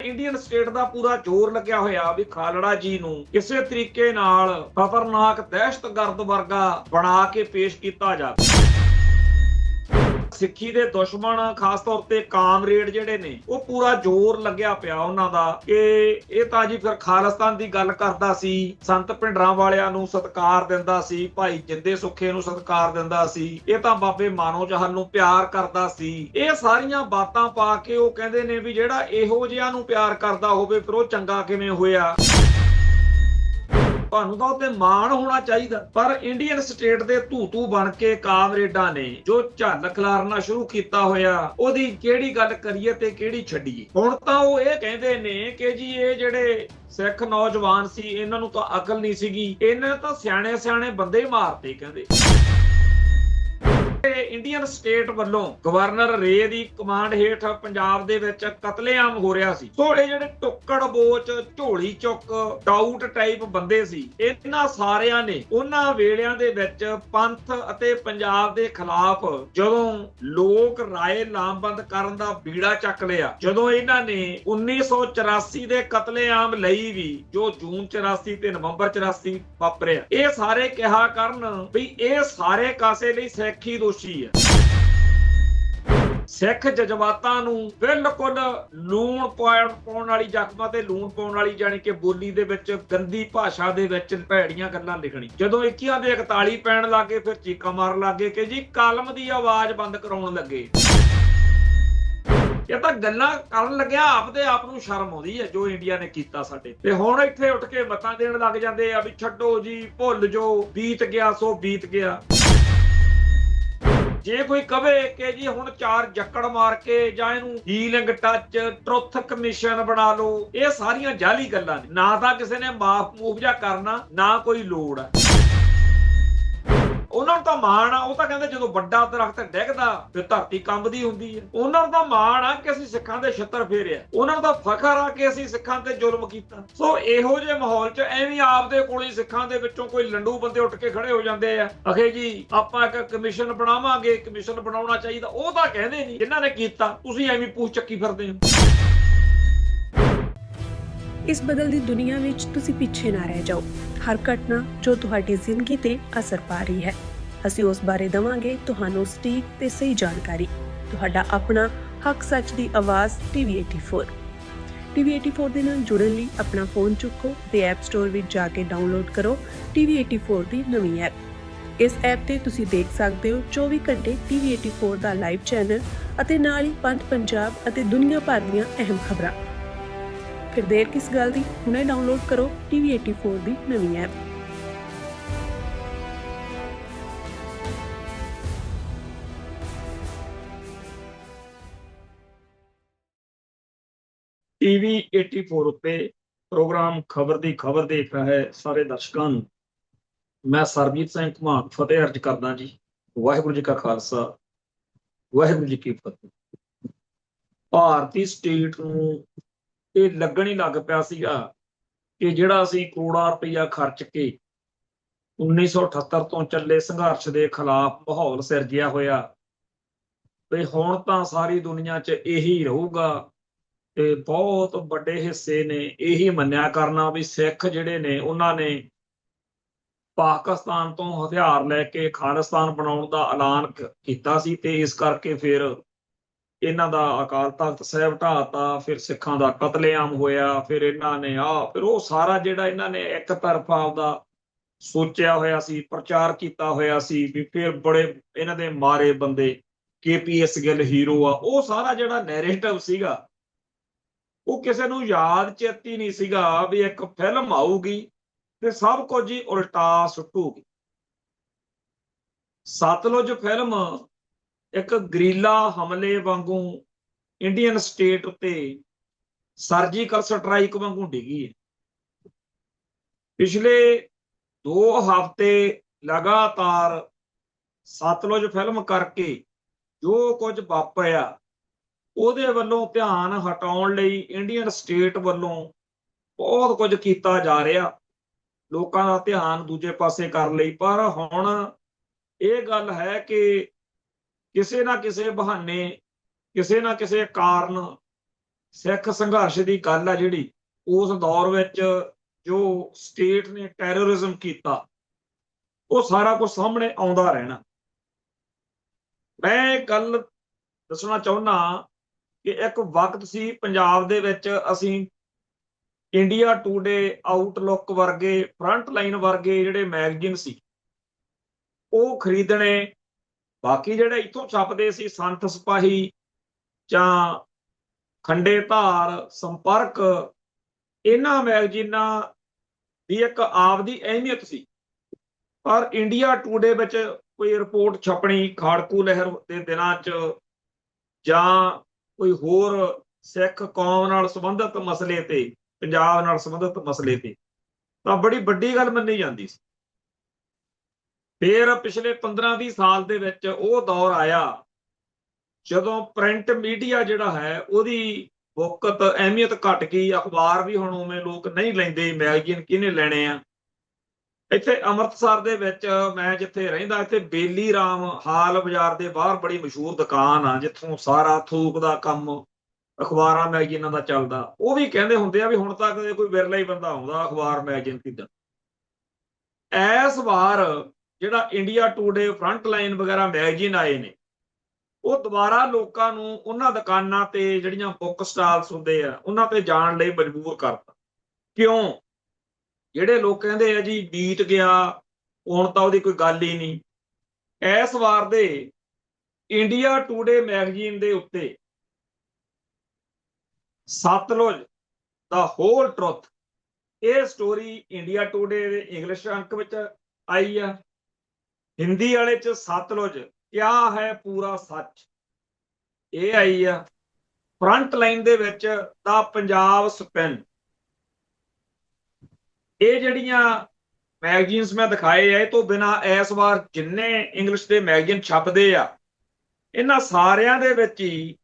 Indian state ਦਾ ਪੂਰਾ ਜ਼ੋਰ ਲੱਗਿਆ ਹੋਇਆ ਵੀ ਖਾਲੜਾ ਜੀ ਨੂੰ ਕਿਸੇ ਤਰੀਕੇ ਨਾਲ ਖਤਰਨਾਕ ਦਹਿਸ਼ਤਗਰਦ ਵਰਗਾ ਬਣਾ ਕੇ ਪੇਸ਼ ਕੀਤਾ ਜਾਵੇ। ਸਿੱਖੀ ਦੇ ਦੁਸ਼ਮਣ ਖਾਸ ਤੌਰ ਤੇ ਕਾਮਰੇਡ ਜਿਹੜੇ ਨੇ ਉਹ ਪੂਰਾ ਜ਼ੋਰ ਲੱਗਿਆ ਪਿਆ ਉਹਨਾਂ ਦਾ ਕਿ ਇਹ ਤਾਂ ਜੀ ਫਿਰ ਖਾਲਿਸਤਾਨ ਦੀ ਗੱਲ ਕਰਦਾ ਸੀ, ਸੰਤ ਭਿੰਡਰਾਂ ਵਾਲਿਆਂ ਨੂੰ ਸਤਿਕਾਰ ਦਿੰਦਾ ਸੀ, ਭਾਈ ਜਿੰਦੇ ਸੁੱਖੇ ਨੂੰ ਸਤਿਕਾਰ ਦਿੰਦਾ ਸੀ, ਇਹ ਤਾਂ ਬਾਬੇ ਮਾਨੋ ਜਹਲ ਨੂੰ ਪਿਆਰ ਕਰਦਾ ਸੀ। ਇਹ ਸਾਰੀਆਂ ਬਾਤਾਂ ਪਾ ਕੇ ਉਹ ਕਹਿੰਦੇ ਨੇ ਵੀ ਜਿਹੜਾ ਇਹੋ ਜਿਹਾ ਨੂੰ ਪਿਆਰ ਕਰਦਾ ਹੋਵੇ ਫਿਰ ਉਹ ਚੰਗਾ ਕਿਵੇਂ ਹੋਇਆ। ਤੁਹਾਨੂੰ ਤਾਂ ਉੱਤੇ ਮਾਣ ਹੋਣਾ ਚਾਹੀਦਾ। ਪਰ ਇੰਡੀਅਨ ਸਟੇਟ ਦੇ ਧੂ ਬਣ ਕੇ ਕਾਮਰੇਡਾਂ ਨੇ ਜੋ ਝੱਲ ਖਿਲਾਰਨਾ ਸ਼ੁਰੂ ਕੀਤਾ ਹੋਇਆ, ਉਹਦੀ ਕਿਹੜੀ ਗੱਲ ਕਰੀਏ ਤੇ ਕਿਹੜੀ ਛੱਡੀਏ। ਹੁਣ ਤਾਂ ਉਹ ਇਹ ਕਹਿੰਦੇ ਨੇ ਕਿ ਜੀ ਇਹ ਜਿਹੜੇ ਸਿੱਖ ਨੌਜਵਾਨ ਸੀ ਇਹਨਾਂ ਨੂੰ ਤਾਂ ਅਕਲ ਨਹੀਂ ਸੀਗੀ, ਇਹਨਾਂ ਤਾਂ ਸਿਆਣੇ ਸਿਆਣੇ ਬੰਦੇ ਮਾਰਤੇ ਕਹਿੰਦੇ। ਇੰਡੀਅਨ ਸਟੇਟ ਵੱਲੋਂ ਗਵਰਨਰ ਰੇ ਦੀ ਕਮਾਂਡ ਹੇਠ ਪੰਜਾਬ ਦੇ ਵਿੱਚ ਕਤਲੇਆਮ ਹੋ ਰਿਹਾ ਸੀ। ਸੋ ਇਹ ਜਿਹੜੇ ਟੁੱਕੜ ਬੋਚ ਝੋਲੀ ਚੁੱਕ ਡਾਊਟ ਟਾਈਪ ਬੰਦੇ ਸੀ, ਇਹਨਾਂ ਸਾਰਿਆਂ ਨੇ ਉਹਨਾਂ ਵੇਲਿਆਂ ਦੇ ਵਿੱਚ ਪੰਥ ਅਤੇ ਪੰਜਾਬ ਦੇ ਖਿਲਾਫ ਜਦੋਂ ਲੋਕ ਰਾਏ ਲਾਮਬੰਦ ਕਰਨ ਦਾ ਬੀੜਾ ਚੱਕ ਲਿਆ, ਜਦੋਂ ਇਹਨਾਂ ਨੇ 1984 ਦੇ ਕਤਲੇਆਮ ਲਈ ਵੀ ਜੋ ਜੂਨ 84 ਤੇ ਨਵੰਬਰ 84 ਵਾਪਰਿਆ, ਇਹ ਸਾਰੇ ਕਿਹਾ ਕਰਨ ਵੀ ਇਹ ਸਾਰੇ ਕਾਸੇ ਲਈ ਸਿੱਖ ਹੀ ਦੋਸ਼ੀ ਹੈ। ਸਿੱਖ ਜਜ਼ਬਾਤਾਂ ਨੂੰ ਬਿਲਕੁਲ ਲੂਣ ਪਾਉਣ ਵਾਲੀ, ਜ਼ਖਮਾਂ ਤੇ ਲੂਣ ਪਾਉਣ ਵਾਲੀ, ਜਾਨੀ ਕਿ ਬੋਲੀ ਦੇ ਵਿੱਚ ਗੰਦੀ ਭਾਸ਼ਾ ਦੇ ਵਿੱਚ ਭੈੜੀਆਂ ਗੱਲਾਂ ਲਿਖਣੀ। ਜਦੋਂ 21 ਦੇ 41 ਪੈਣ ਲੱਗੇ ਫਿਰ ਚੀਕਾਂ ਮਾਰਨ ਲੱਗੇ ਕਿ ਜੀ ਕਲਮ ਦੀ ਆਵਾਜ਼ ਬੰਦ ਕਰਾਉਣ ਲੱਗੇ। ਇਹ ਤਾਂ ਗੱਲਾਂ ਕਰਨ ਲੱਗਿਆ ਆਪਦੇ ਆਪ ਨੂੰ ਸ਼ਰਮ ਆਉਂਦੀ ਹੈ ਜੋ ਇੰਡੀਆ ਨੇ ਕੀਤਾ ਸਾਡੇ ਤੇ। ਹੁਣ ਇੱਥੇ ਉੱਠ ਕੇ ਮਤਾਂ ਦੇਣ ਲੱਗ ਜਾਂਦੇ ਆ ਵੀ ਛੱਡੋ ਜੀ, ਭੁੱਲ ਜੋ, ਬੀਤ ਗਿਆ ਸੋ ਬੀਤ ਗਿਆ। ਜੇ ਕੋਈ ਕਵੇ ਕਿ ਜੀ ਹੁਣ 4 ਜੱਕੜ ਮਾਰ ਕੇ ਜਾਂ ਇਹਨੂੰ ਹੀਲਿੰਗ ਟੱਚ ਟਰੁਥ ਕਮਿਸ਼ਨ ਬਣਾ ਲਓ, ਇਹ ਸਾਰੀਆਂ ਜਾਲੀ ਗੱਲਾਂ ਨੇ। ਨਾ ਤਾਂ ਕਿਸੇ ਨੇ ਮਾਫ ਮੁਆਵਜ਼ਾ ਕਰਨਾ, ਨਾ ਕੋਈ ਲੋੜ ਹੈ। ਉਹਨਾਂ ਨੂੰ ਤਾਂ ਮਾਣ ਆ, ਉਹ ਤਾਂ ਕਹਿੰਦੇ ਜਦੋਂ ਵੱਡਾ ਦਰਖਤ ਡਿੱਗਦਾ ਫਿਰ ਧਰਤੀ ਕੰਬਦੀ ਹੁੰਦੀ ਹੈ। ਉਹਨਾਂ ਨੂੰ ਤਾਂ ਮਾਣ ਆ ਕਿ ਅਸੀਂ ਸਿੱਖਾਂ ਦੇ ਛਿੱਤਰ ਫੇਰਿਆ, ਉਹਨਾਂ ਨੂੰ ਤਾਂ ਫਖਰ ਆ ਕਿ ਅਸੀਂ ਸਿੱਖਾਂ ਤੇ ਜ਼ੁਲਮ ਕੀਤਾ। ਸੋ ਇਹੋ ਜਿਹੇ ਮਾਹੌਲ 'ਚ ਐਵੇਂ ਆਪਦੇ ਕੋਲੇ ਸਿੱਖਾਂ ਦੇ ਵਿੱਚੋਂ ਕੋਈ ਲੰਡੂ ਬੰਦੇ ਉੱਠ ਕੇ ਖੜੇ ਹੋ ਜਾਂਦੇ ਆ, ਅਖੇ ਜੀ ਆਪਾਂ ਇੱਕ ਕਮਿਸ਼ਨ ਬਣਾਵਾਂਗੇ, ਕਮਿਸ਼ਨ ਬਣਾਉਣਾ ਚਾਹੀਦਾ। ਉਹ ਤਾਂ ਕਹਿੰਦੇ ਨਹੀਂ ਜਿਨ੍ਹਾਂ ਨੇ ਕੀਤਾ, ਤੁਸੀਂ ਐਵੇਂ ਪੂਛ ਚੱਕੀ ਫਿਰਦੇ ਹੋ। ਇਸ ਬਦਲਦੀ ਦੁਨੀਆ ਵਿੱਚ ਤੁਸੀਂ ਪਿੱਛੇ ਨਾ ਰਹਿ ਜਾਓ। ਹਰ ਘਟਨਾ ਜੋ ਤੁਹਾਡੀ ਜ਼ਿੰਦਗੀ ਤੇ ਅਸਰ ਪਾ ਰਹੀ ਹੈ, ਅਸੀਂ ਉਸ ਬਾਰੇ ਦਵਾਂਗੇ ਤੁਹਾਨੂੰ ਸਟੀਕ ਤੇ ਸਹੀ ਜਾਣਕਾਰੀ। ਤੁਹਾਡਾ ਆਪਣਾ ਹੱਕ ਸੱਚ ਦੀ ਆਵਾਜ਼ TV84। TV84 ਦੇ ਨਾਲ ਜੁੜਨ ਲਈ ਆਪਣਾ ਫੋਨ ਚੁੱਕੋ ਤੇ ਐਪ ਸਟੋਰ ਵਿੱਚ ਜਾ ਕੇ ਡਾਊਨਲੋਡ ਕਰੋ TV84 ਦੀ ਨਵੀਂ ਐਪ। ਇਸ ਐਪ ਤੇ ਤੁਸੀਂ ਦੇਖ ਸਕਦੇ ਹੋ 24 ਘੰਟੇ TV84 ਦਾ ਲਾਈਵ ਚੈਨਲ ਅਤੇ ਨਾਲ ਹੀ ਪੰਥ, ਪੰਜਾਬ ਅਤੇ ਦੁਨੀਆ ਭਰ ਦੀਆਂ ਅਹਿਮ ਖਬਰਾਂ। ਫਿਰ ਦੇਰ ਕਿਸ ਗੱਲ ਦੀ, ਹੁਣੇ ਡਾਊਨਲੋਡ ਕਰੋ TV84 ਦੀ ਨਵੀਂ ਐਪ। TV84 ਉੱਤੇ ਪ੍ਰੋਗਰਾਮ ਖਬਰ ਦੀ ਖਬਰ ਦੇਖ ਰਹੇ ਸਾਰੇ ਦਰਸ਼ਕਾਂ ਨੂੰ ਮੈਂ ਸਰਬਜੀਤ ਸਿੰਘ ਘੁਮਾਣ ਫਤਿਹ ਅਰਜ ਕਰਦਾ ਜੀ। ਵਾਹਿਗੁਰੂ ਜੀ ਕਾ ਖਾਲਸਾ, ਵਾਹਿਗੁਰੂ ਜੀ ਕੀ ਫਤਿਹ। ਭਾਰਤੀ ਸਟੇਟ ਨੂੰ ਇਹ ਲੱਗਣ ਹੀ ਲੱਗ ਪਿਆ ਸੀਗਾ ਕਿ ਜਿਹੜਾ ਅਸੀਂ ਕਰੋੜਾਂ ਰੁਪਈਆ ਖਰਚ ਕੇ 1978 ਤੋਂ ਚੱਲੇ ਸੰਘਰਸ਼ ਦੇ ਖਿਲਾਫ ਮਾਹੌਲ ਸਿਰਜਿਆ ਹੋਇਆ ਤੇ ਹੁਣ ਤਾਂ ਸਾਰੀ ਦੁਨੀਆ 'ਚ ਇਹੀ ਰਹੂਗਾ। ਤੇ ਬਹੁਤ ਵੱਡੇ ਹਿੱਸੇ ਨੇ ਇਹੀ ਮੰਨਿਆ ਕਰਨਾ ਵੀ ਸਿੱਖ ਜਿਹੜੇ ਨੇ ਉਹਨਾਂ ਨੇ ਪਾਕਿਸਤਾਨ ਤੋਂ ਹਥਿਆਰ ਲੈ ਕੇ ਖਾਲਿਸਤਾਨ ਬਣਾਉਣ ਦਾ ਐਲਾਨ ਕੀਤਾ ਸੀ ਤੇ ਇਸ ਕਰਕੇ ਫਿਰ ਇਹਨਾਂ ਦਾ ਅਕਾਲ ਤਖਤ ਸਾਹਿਬ ਢਾਤਾ, ਫਿਰ ਸਿੱਖਾਂ ਦਾ ਕਤਲੇਆਮ ਹੋਇਆ, ਫਿਰ ਇਹਨਾਂ ਨੇ ਫਿਰ ਉਹ ਸਾਰਾ ਜਿਹੜਾ ਇਹਨਾਂ ਨੇ ਇੱਕ ਤਰਫਾ ਆਪਦਾ ਸੋਚਿਆ ਹੋਇਆ ਸੀ, ਪ੍ਰਚਾਰ ਕੀਤਾ ਹੋਇਆ ਸੀ ਵੀ ਫਿਰ ਬੜੇ ਇਹਨਾਂ ਦੇ ਮਾਰੇ ਬੰਦੇ, KPS ਗਿੱਲ ਹੀਰੋ ਆ, ਉਹ ਸਾਰਾ ਜਿਹੜਾ ਨੈਰੇਟਿਵ ਸੀਗਾ ਉਹ ਕਿਸੇ ਨੂੰ ਯਾਦ ਚੇਤੀ ਨਹੀਂ ਸੀਗਾ ਵੀ ਇੱਕ ਫਿਲਮ ਆਊਗੀ ਤੇ ਸਭ ਕੁਝ ਹੀ ਉਲਟਾ ਸੁੱਟੂਗੀ। ਸਤਲੁਜ ਫਿਲਮ ਇੱਕ ਗਰੀਲਾ ਹਮਲੇ ਵਾਂਗੂ ਇੰਡੀਅਨ ਸਟੇਟ ਉੱਤੇ ਸਰਜੀਕਲ ਸਟ੍ਰਾਈਕ ਵਾਂਗੂ ਡਿੱਗੀ ਹੈ। ਪਿਛਲੇ 2 ਹਫ਼ਤੇ ਲਗਾਤਾਰ ਸਤਲੁਜ ਫਿਲਮ ਕਰਕੇ ਜੋ ਕੁਝ ਵਾਪਰਿਆ ਉਹਦੇ ਵੱਲੋਂ ਧਿਆਨ ਹਟਾਉਣ ਲਈ ਇੰਡੀਅਨ ਸਟੇਟ ਵੱਲੋਂ ਬਹੁਤ ਕੁਝ ਕੀਤਾ ਜਾ ਰਿਹਾ, ਲੋਕਾਂ ਦਾ ਧਿਆਨ ਦੂਜੇ ਪਾਸੇ ਕਰਨ ਲਈ। ਪਰ ਹੁਣ ਇਹ ਗੱਲ ਹੈ ਕਿ ਕਿਸੇ ਨਾ ਕਿਸੇ ਬਹਾਨੇ, ਕਿਸੇ ਨਾ ਕਿਸੇ ਕਾਰਨ ਸਿੱਖ ਸੰਘਰਸ਼ ਦੀ ਗੱਲ ਆ ਜਿਹੜੀ, ਉਸ ਦੌਰ ਵਿੱਚ ਜੋ ਸਟੇਟ ਨੇ ਟੈਰਰਿਜ਼ਮ ਕੀਤਾ, ਉਹ ਸਾਰਾ ਕੁਝ ਸਾਹਮਣੇ ਆਉਂਦਾ ਰਹਿਣਾ। ਮੈਂ ਇਹ ਗੱਲ ਦੱਸਣਾ ਚਾਹੁੰਦਾ ਕਿ ਇੱਕ ਵਕਤ ਸੀ ਪੰਜਾਬ ਦੇ ਵਿੱਚ ਅਸੀਂ ਇੰਡੀਆ ਟੂਡੇ, ਆਊਟਲੁੱਕ ਵਰਗੇ, ਫਰੰਟ ਲਾਈਨ ਵਰਗੇ ਜਿਹੜੇ ਮੈਗਜ਼ੀਨ ਸੀ ਉਹ ਖਰੀਦਣੇ। ਬਾਕੀ ਜਿਹੜੇ ਇੱਥੋਂ ਛਪਦੇ ਸੀ, ਸੰਤ ਸਿਪਾਹੀ ਜਾਂ ਖੰਡੇ ਧਾਰ, ਸੰਪਰਕ, ਇਹਨਾਂ ਮੈਗਜ਼ੀਨਾਂ ਦੀ ਇੱਕ ਆਪਦੀ ਅਹਿਮੀਅਤ ਸੀ। ਪਰ ਇੰਡੀਆ ਟੂਡੇ ਵਿੱਚ ਕੋਈ ਰਿਪੋਰਟ ਛਪਣੀ ਖਾੜਕੂ ਲਹਿਰ ਦੇ ਦਿਨਾਂ 'ਚ ਜਾਂ ਕੋਈ ਹੋਰ ਸਿੱਖ ਕੌਮ ਨਾਲ ਸੰਬੰਧਿਤ ਮਸਲੇ ਤੇ, ਪੰਜਾਬ ਨਾਲ ਸੰਬੰਧਿਤ ਮਸਲੇ ਤੇ, ਤਾਂ ਬੜੀ ਵੱਡੀ ਗੱਲ ਮੰਨੀ ਜਾਂਦੀ ਸੀ। ਫਿਰ ਪਿਛਲੇ 15-20 ਸਾਲ ਦੇ ਵਿੱਚ ਉਹ ਦੌਰ ਆਇਆ ਜਦੋਂ ਪ੍ਰਿੰਟ ਮੀਡੀਆ ਜਿਹੜਾ ਹੈ ਉਹਦੀ ਵਕਤ ਅਹਿਮੀਅਤ ਘਟ ਗਈ। ਅਖਬਾਰ ਵੀ ਹੁਣ ਉਵੇਂ ਲੋਕ ਨਹੀਂ ਲੈਂਦੇ, ਮੈਗਜ਼ੀਨ ਕਿਹਨੇ ਲੈਣੇ ਆ। ਇੱਥੇ ਅੰਮ੍ਰਿਤਸਰ ਦੇ ਵਿੱਚ ਮੈਂ ਜਿੱਥੇ ਰਹਿੰਦਾ, ਇੱਥੇ ਬੇਲੀ ਰਾਮ ਹਾਲ ਬਾਜ਼ਾਰ ਦੇ ਬਾਹਰ ਬੜੀ ਮਸ਼ਹੂਰ ਦੁਕਾਨ ਆ ਜਿੱਥੋਂ ਸਾਰਾ ਥੋਕ ਦਾ ਕੰਮ ਅਖਬਾਰਾਂ ਮੈਗਜ਼ੀਨਾਂ ਦਾ ਚੱਲਦਾ। ਉਹ ਵੀ ਕਹਿੰਦੇ ਹੁੰਦੇ ਆ ਵੀ ਹੁਣ ਤੱਕ ਕੋਈ ਵਿਰਲਾ ਹੀ ਬੰਦਾ ਆਉਂਦਾ ਅਖਬਾਰ ਮੈਗਜ਼ੀਨ ਖਰੀਦਣ। ਇਸ ਵਾਰ ਜਿਹੜਾ ਇੰਡੀਆ ਟੂਡੇ, ਫਰੰਟ ਲਾਈਨ ਵਗੈਰਾ ਮੈਗਜ਼ੀਨ ਆਏ ਨੇ, ਉਹ ਦੁਬਾਰਾ ਲੋਕਾਂ ਨੂੰ ਉਹਨਾਂ ਦੁਕਾਨਾਂ ਤੇ ਜਿਹੜੀਆਂ ਬੁੱਕ ਸਟਾਲਸ ਹੁੰਦੇ ਆ ਉਹਨਾਂ ਤੇ ਜਾਣ ਲਈ ਮਜਬੂਰ ਕਰਤਾ। ਕਿਉਂ? ਜਿਹੜੇ ਲੋਕ ਕਹਿੰਦੇ ਆ ਜੀ ਬੀਤ ਗਿਆ, ਹੁਣ ਤਾਂ ਉਹਦੀ ਕੋਈ ਗੱਲ ਹੀ ਨਹੀਂ। ਇਸ ਵਾਰ ਦੇ ਇੰਡੀਆ ਟੂਡੇ ਮੈਗਜ਼ੀਨ ਦੇ ਉੱਤੇ ਸਤਲੁਜ ਦਾ ਹੋਲ ਟਰੁੱਥ, ਇਹ ਸਟੋਰੀ ਇੰਡੀਆ ਟੂਡੇ ਦੇ ਇੰਗਲਿਸ਼ ਅੰਕ ਵਿੱਚ ਆਈ ਆ। ਹਿੰਦੀ ਵਾਲੇ 'ਚ ਸਤਲੁਜ ਕਿਆ ਹੈ ਪੂਰਾ ਸੱਚ, ਇਹ ਆਈ ਆ। ਫਰੰਟ ਲਾਈਨ ਦੇ ਵਿੱਚ ਦਾ ਪੰਜਾਬ ਸਪਿਨ। ਇਹ ਜਿਹੜੀਆਂ ਮੈਗਜ਼ੀਨਸ ਮੈਂ ਦਿਖਾਏ ਆ, ਇਹ ਤੋਂ ਬਿਨਾਂ ਇਸ ਵਾਰ ਜਿੰਨੇ ਇੰਗਲਿਸ਼ ਦੇ ਮੈਗਜ਼ੀਨ ਛਪਦੇ ਆ, ਇਹਨਾਂ ਸਾਰਿਆਂ ਦੇ ਵਿੱਚ ਹੀ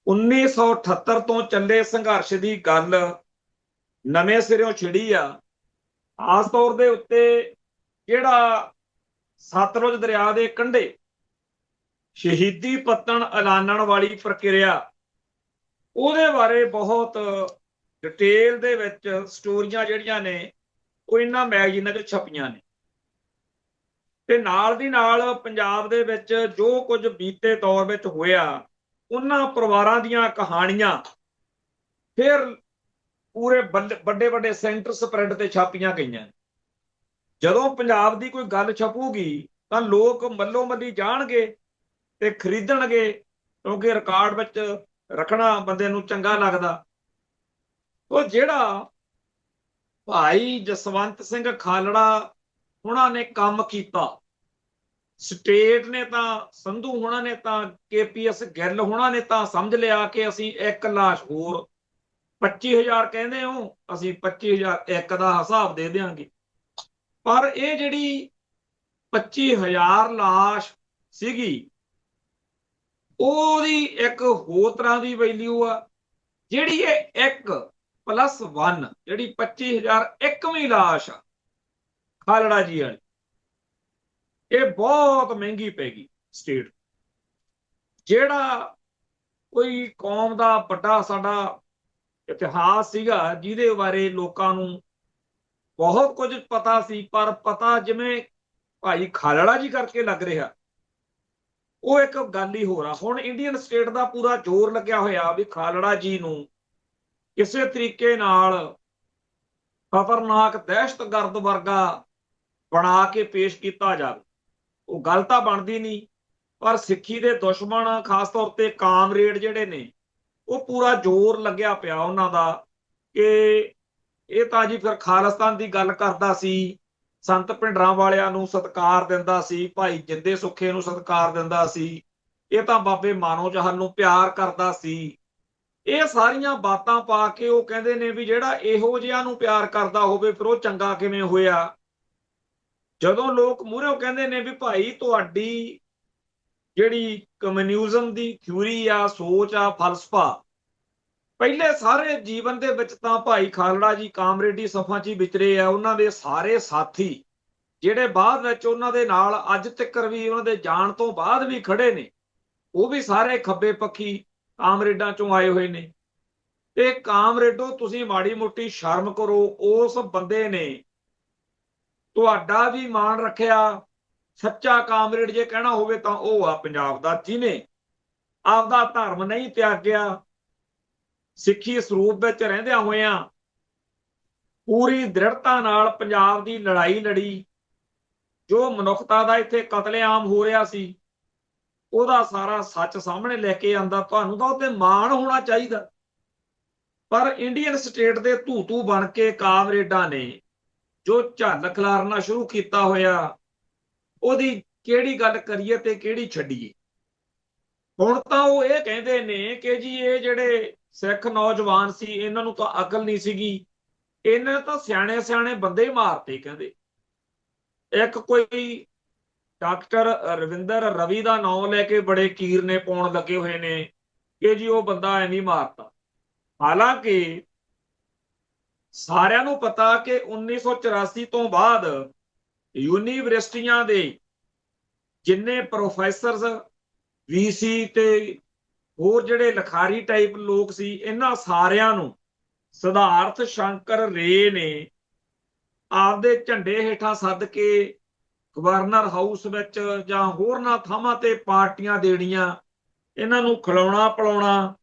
1978 ਤੋਂ ਚੱਲੇ ਸੰਘਰਸ਼ ਦੀ ਗੱਲ ਨਵੇਂ ਸਿਰਿਓਂ ਛਿੜੀ ਆ। ਖਾਸ ਤੌਰ ਦੇ ਉੱਤੇ ਜਿਹੜਾ ਸਤਲੁਜ ਦਰਿਆ ਦੇ ਕੰਢੇ ਸ਼ਹੀਦੀ ਪੱਤਣ ਐਲਾਨਣ ਵਾਲੀ ਪ੍ਰਕਿਰਿਆ, ਉਹਦੇ ਬਾਰੇ ਬਹੁਤ ਡਿਟੇਲ ਦੇ ਵਿੱਚ ਸਟੋਰੀਆਂ ਜਿਹੜੀਆਂ ਨੇ ਉਹ ਇਹਨਾਂ ਮੈਗਜ਼ੀਨਾਂ 'ਚ ਛਪੀਆਂ ਨੇ। ਤੇ ਨਾਲ ਦੀ ਨਾਲ ਪੰਜਾਬ ਦੇ ਵਿੱਚ ਜੋ ਕੁਝ ਬੀਤੇ ਦੌਰ ਵਿੱਚ ਹੋਇਆ, ਉਹਨਾਂ ਪਰਿਵਾਰਾਂ ਦੀਆਂ ਕਹਾਣੀਆਂ ਫਿਰ ਪੂਰੇ ਵੱਡੇ ਵੱਡੇ ਸੈਂਟਰ ਸਪਰੈਡ ਤੇ ਛਾਪੀਆਂ ਗਈਆਂ। ਜਦੋਂ ਪੰਜਾਬ ਦੀ ਕੋਈ ਗੱਲ ਛਪੂਗੀ ਤਾਂ ਲੋਕ ਮੱਲੋ ਮੱਲੀ ਜਾਣਗੇ ਤੇ ਖਰੀਦਣਗੇ, ਕਿਉਂਕਿ ਰਿਕਾਰਡ ਵਿੱਚ ਰੱਖਣਾ ਬੰਦੇ ਨੂੰ ਚੰਗਾ ਲੱਗਦਾ। ਉਹ ਜਿਹੜਾ ਭਾਈ ਜਸਵੰਤ ਸਿੰਘ ਖਾਲੜਾ ਉਹਨਾਂ ਨੇ ਕੰਮ ਕੀਤਾ, ਸਟੇਟ ਨੇ ਤਾਂ, ਸੰਧੂ ਹੋਣਾ ਨੇ ਤਾਂ, KPS ਗਿੱਲ ਹੋਣਾ ਨੇ ਤਾਂ ਸਮਝ ਲਿਆ ਕਿ ਅਸੀਂ ਇੱਕ ਲਾਸ਼ ਹੋਰ 25,000 ਕਹਿੰਦੇ ਹੋ, ਅਸੀਂ 25,000 ਇੱਕ ਦਾ ਹਿਸਾਬ ਦੇ ਦਿਆਂਗੇ। ਪਰ ਇਹ ਜਿਹੜੀ 25,000 ਲਾਸ਼ ਸੀਗੀ, ਉਹਦੀ ਇੱਕ ਹੋਰ ਤਰ੍ਹਾਂ ਦੀ ਵੈਲਿਊ ਆ। ਜਿਹੜੀ ਇਹ 1+1 ਜਿਹੜੀ 25,001ਵੀਂ ਲਾਸ਼ ਆ ਖਾਲੜਾ ਜੀ ਵਾਲੀ, ਇਹ ਬਹੁਤ ਮਹਿੰਗੀ ਪੈ ਗਈ ਸਟੇਟ। ਜਿਹੜਾ ਕੋਈ ਕੌਮ ਦਾ ਵੱਡਾ ਸਾਡਾ ਇਤਿਹਾਸ ਸੀਗਾ ਜਿਹਦੇ ਬਾਰੇ ਲੋਕਾਂ ਨੂੰ ਬਹੁਤ ਕੁਝ ਪਤਾ ਸੀ, ਪਰ ਪਤਾ ਜਿਵੇਂ ਭਾਈ ਖਾਲੜਾ ਜੀ ਕਰਕੇ ਲੱਗ ਰਿਹਾ, ਉਹ ਇੱਕ ਗੱਲ ਹੀ ਹੋਰ ਆ। ਹੁਣ ਇੰਡੀਅਨ ਸਟੇਟ ਦਾ ਪੂਰਾ ਜ਼ੋਰ ਲੱਗਿਆ ਹੋਇਆ ਵੀ ਖਾਲੜਾ ਜੀ ਨੂੰ ਕਿਸੇ ਤਰੀਕੇ ਨਾਲ ਖਤਰਨਾਕ ਦਹਿਸ਼ਤਗਰਦ ਵਰਗਾ ਬਣਾ ਕੇ ਪੇਸ਼ ਕੀਤਾ ਜਾਵੇ। ਉਹ ਗੱਲ ਤਾਂ ਬਣਦੀ ਨਹੀਂ, ਪਰ ਸਿੱਖੀ ਦੇ ਦੁਸ਼ਮਣ ਖਾਸ ਤੌਰ ਤੇ ਕਾਮਰੇਡ ਜਿਹੜੇ ਨੇ, ਉਹ ਪੂਰਾ ਜ਼ੋਰ ਲੱਗਿਆ ਪਿਆ ਉਹਨਾਂ ਦਾ ਕਿ ਇਹ ਤਾਂ ਜੀ ਫਿਰ ਖਾਲਿਸਤਾਨ ਦੀ ਗੱਲ ਕਰਦਾ ਸੀ, ਸੰਤ ਭਿੰਡਰਾਂ ਵਾਲਿਆਂ ਨੂੰ ਸਤਿਕਾਰ ਦਿੰਦਾ ਸੀ, ਭਾਈ ਜਿੰਦੇ ਸੁੱਖੇ ਨੂੰ ਸਤਿਕਾਰ ਦਿੰਦਾ ਸੀ, ਇਹ ਤਾਂ ਬਾਬੇ ਮਾਨੋ ਚਾਹਲ ਨੂੰ ਪਿਆਰ ਕਰਦਾ ਸੀ। ਇਹ ਸਾਰੀਆਂ ਬਾਤਾਂ ਪਾ ਕੇ ਉਹ ਕਹਿੰਦੇ ਨੇ ਵੀ ਜਿਹੜਾ ਇਹੋ ਜਿਹਾ ਨੂੰ ਪਿਆਰ ਕਰਦਾ ਹੋਵੇ ਫਿਰ ਉਹ ਚੰਗਾ ਕਿਵੇਂ ਹੋਇਆ। ਜਦੋਂ ਲੋਕ ਮੂਹਰੇ ਕਹਿੰਦੇ ਨੇ ਵੀ ਭਾਈ ਤੁਹਾਡੀ ਜਿਹੜੀ ਕਮਿਊਨਿਜ਼ਮ ਦੀ ਥਿਊਰੀ ਆ, ਸੋਚ ਆ, ਫਲਸਫਾ, ਪਹਿਲੇ ਸਾਰੇ ਜੀਵਨ ਦੇ ਵਿੱਚ ਤਾਂ ਭਾਈ ਖਾਲੜਾ ਜੀ ਕਾਮਰੇਡੀ ਸਫਾਂ 'ਚ ਹੀ ਵਿਚਰੇ ਆ। ਉਹਨਾਂ ਦੇ ਸਾਰੇ ਸਾਥੀ ਜਿਹੜੇ ਬਾਅਦ ਵਿੱਚ ਉਹਨਾਂ ਦੇ ਨਾਲ ਅੱਜ ਤੱਕ ਵੀ ਉਹਨਾਂ ਦੇ ਜਾਣ ਤੋਂ ਬਾਅਦ ਵੀ ਖੜੇ ਨੇ, ਉਹ ਵੀ ਸਾਰੇ ਖੱਬੇ ਪੱਖੀ ਕਾਮਰੇਡਾਂ ਚੋਂ ਆਏ ਹੋਏ ਨੇ। ਤੇ ਕਾਮਰੇਡੋ ਤੁਸੀਂ ਮਾੜੀ ਮੋਟੀ ਸ਼ਰਮ ਕਰੋ, ਉਸ ਬੰਦੇ ਨੇ ਤੁਹਾਡਾ ਵੀ ਮਾਣ ਰੱਖਿਆ। ਸੱਚਾ ਕਾਮਰੇਡ ਜੇ ਕਹਿਣਾ ਹੋਵੇ ਤਾਂ ਉਹ ਆ ਪੰਜਾਬ ਦਾ, ਜਿਹਨੇ ਆਪਦਾ ਧਰਮ ਨਹੀਂ ਤਿਆਗਿਆ, ਸਿੱਖੀ ਸਰੂਪ ਵਿੱਚ ਰਹਿੰਦਿਆਂ ਹੋਇਆਂ ਪੂਰੀ ਦ੍ਰਿੜਤਾ ਨਾਲ ਪੰਜਾਬ ਦੀ ਲੜਾਈ ਲੜੀ। ਜੋ ਮਨੁੱਖਤਾ ਦਾ ਇੱਥੇ ਕਤਲੇਆਮ ਹੋ ਰਿਹਾ ਸੀ, ਉਹਦਾ ਸਾਰਾ ਸੱਚ ਸਾਹਮਣੇ ਲੈ ਕੇ ਆਂਦਾ। ਤੁਹਾਨੂੰ ਤਾਂ ਉਹਤੇ ਮਾਣ ਹੋਣਾ ਚਾਹੀਦਾ। ਪਰ ਇੰਡੀਅਨ ਸਟੇਟ ਦੇ ਧੂ ਬਣ ਕੇ ਕਾਮਰੇਡਾਂ ਨੇ ਜੋ ਝੱਲ ਖਿਲਾਰਨਾ ਸ਼ੁਰੂ ਕੀਤਾ ਹੋਇਆ, ਉਹਦੀ ਕਿਹੜੀ ਗੱਲ ਕਰੀਏ ਤੇ ਕਿਹੜੀ ਛੱਡੀਏ। ਹੁਣ ਤਾਂ ਉਹ ਇਹ ਕਹਿੰਦੇ ਨੇ ਕਿ ਜੀ ਇਹ ਜਿਹੜੇ ਸਿੱਖ ਨੌਜਵਾਨ ਸੀ, ਇਹਨਾਂ ਨੂੰ ਤਾਂ ਅਕਲ ਨਹੀਂ ਸੀਗੀ, ਇਹਨਾਂ ਤਾਂ ਸਿਆਣੇ ਸਿਆਣੇ ਬੰਦੇ ਹੀ ਮਾਰਤੇ। ਕਹਿੰਦੇ ਇੱਕ ਕੋਈ ਡਾਕਟਰ ਰਵਿੰਦਰ ਰਵੀ ਦਾ ਨਾਮ ਲੈ ਕੇ ਬੜੇ ਕੀਰਨੇ ਪਾਉਣ ਲੱਗੇ ਹੋਏ ਨੇ ਕਿ ਜੀ ਉਹ ਬੰਦਾ ਐਵੇਂ ਮਾਰਤਾ। ਹਾਲਾਂਕਿ ਸਾਰਿਆਂ ਨੂੰ ਪਤਾ ਕਿ 1984 ਤੋਂ ਬਾਅਦ ਯੂਨੀਵਰਸਿਟੀਆਂ ਦੇ ਜਿੰਨੇ ਪ੍ਰੋਫੈਸਰਸ, ਵੀਸੀ ਤੇ ਹੋਰ ਜਿਹੜੇ ਲਿਖਾਰੀ ਟਾਈਪ ਲੋਕ ਸੀ, ਇਹਨਾਂ ਸਾਰਿਆਂ ਨੂੰ ਸਿਧਾਰਥ ਸ਼ੰਕਰ ਰੇ ਨੇ ਆਪਦੇ ਝੰਡੇ ਹੇਠਾਂ ਸੱਦ ਕੇ ਗਵਰਨਰ ਹਾਊਸ ਵਿੱਚ ਜਾਂ ਹੋਰਨਾਂ ਥਾਵਾਂ ਤੇ ਪਾਰਟੀਆਂ ਦੇਣੀਆਂ, ਇਹਨਾਂ ਨੂੰ ਖਿਲਾਉਣਾ ਪਿਲਾਉਣਾ,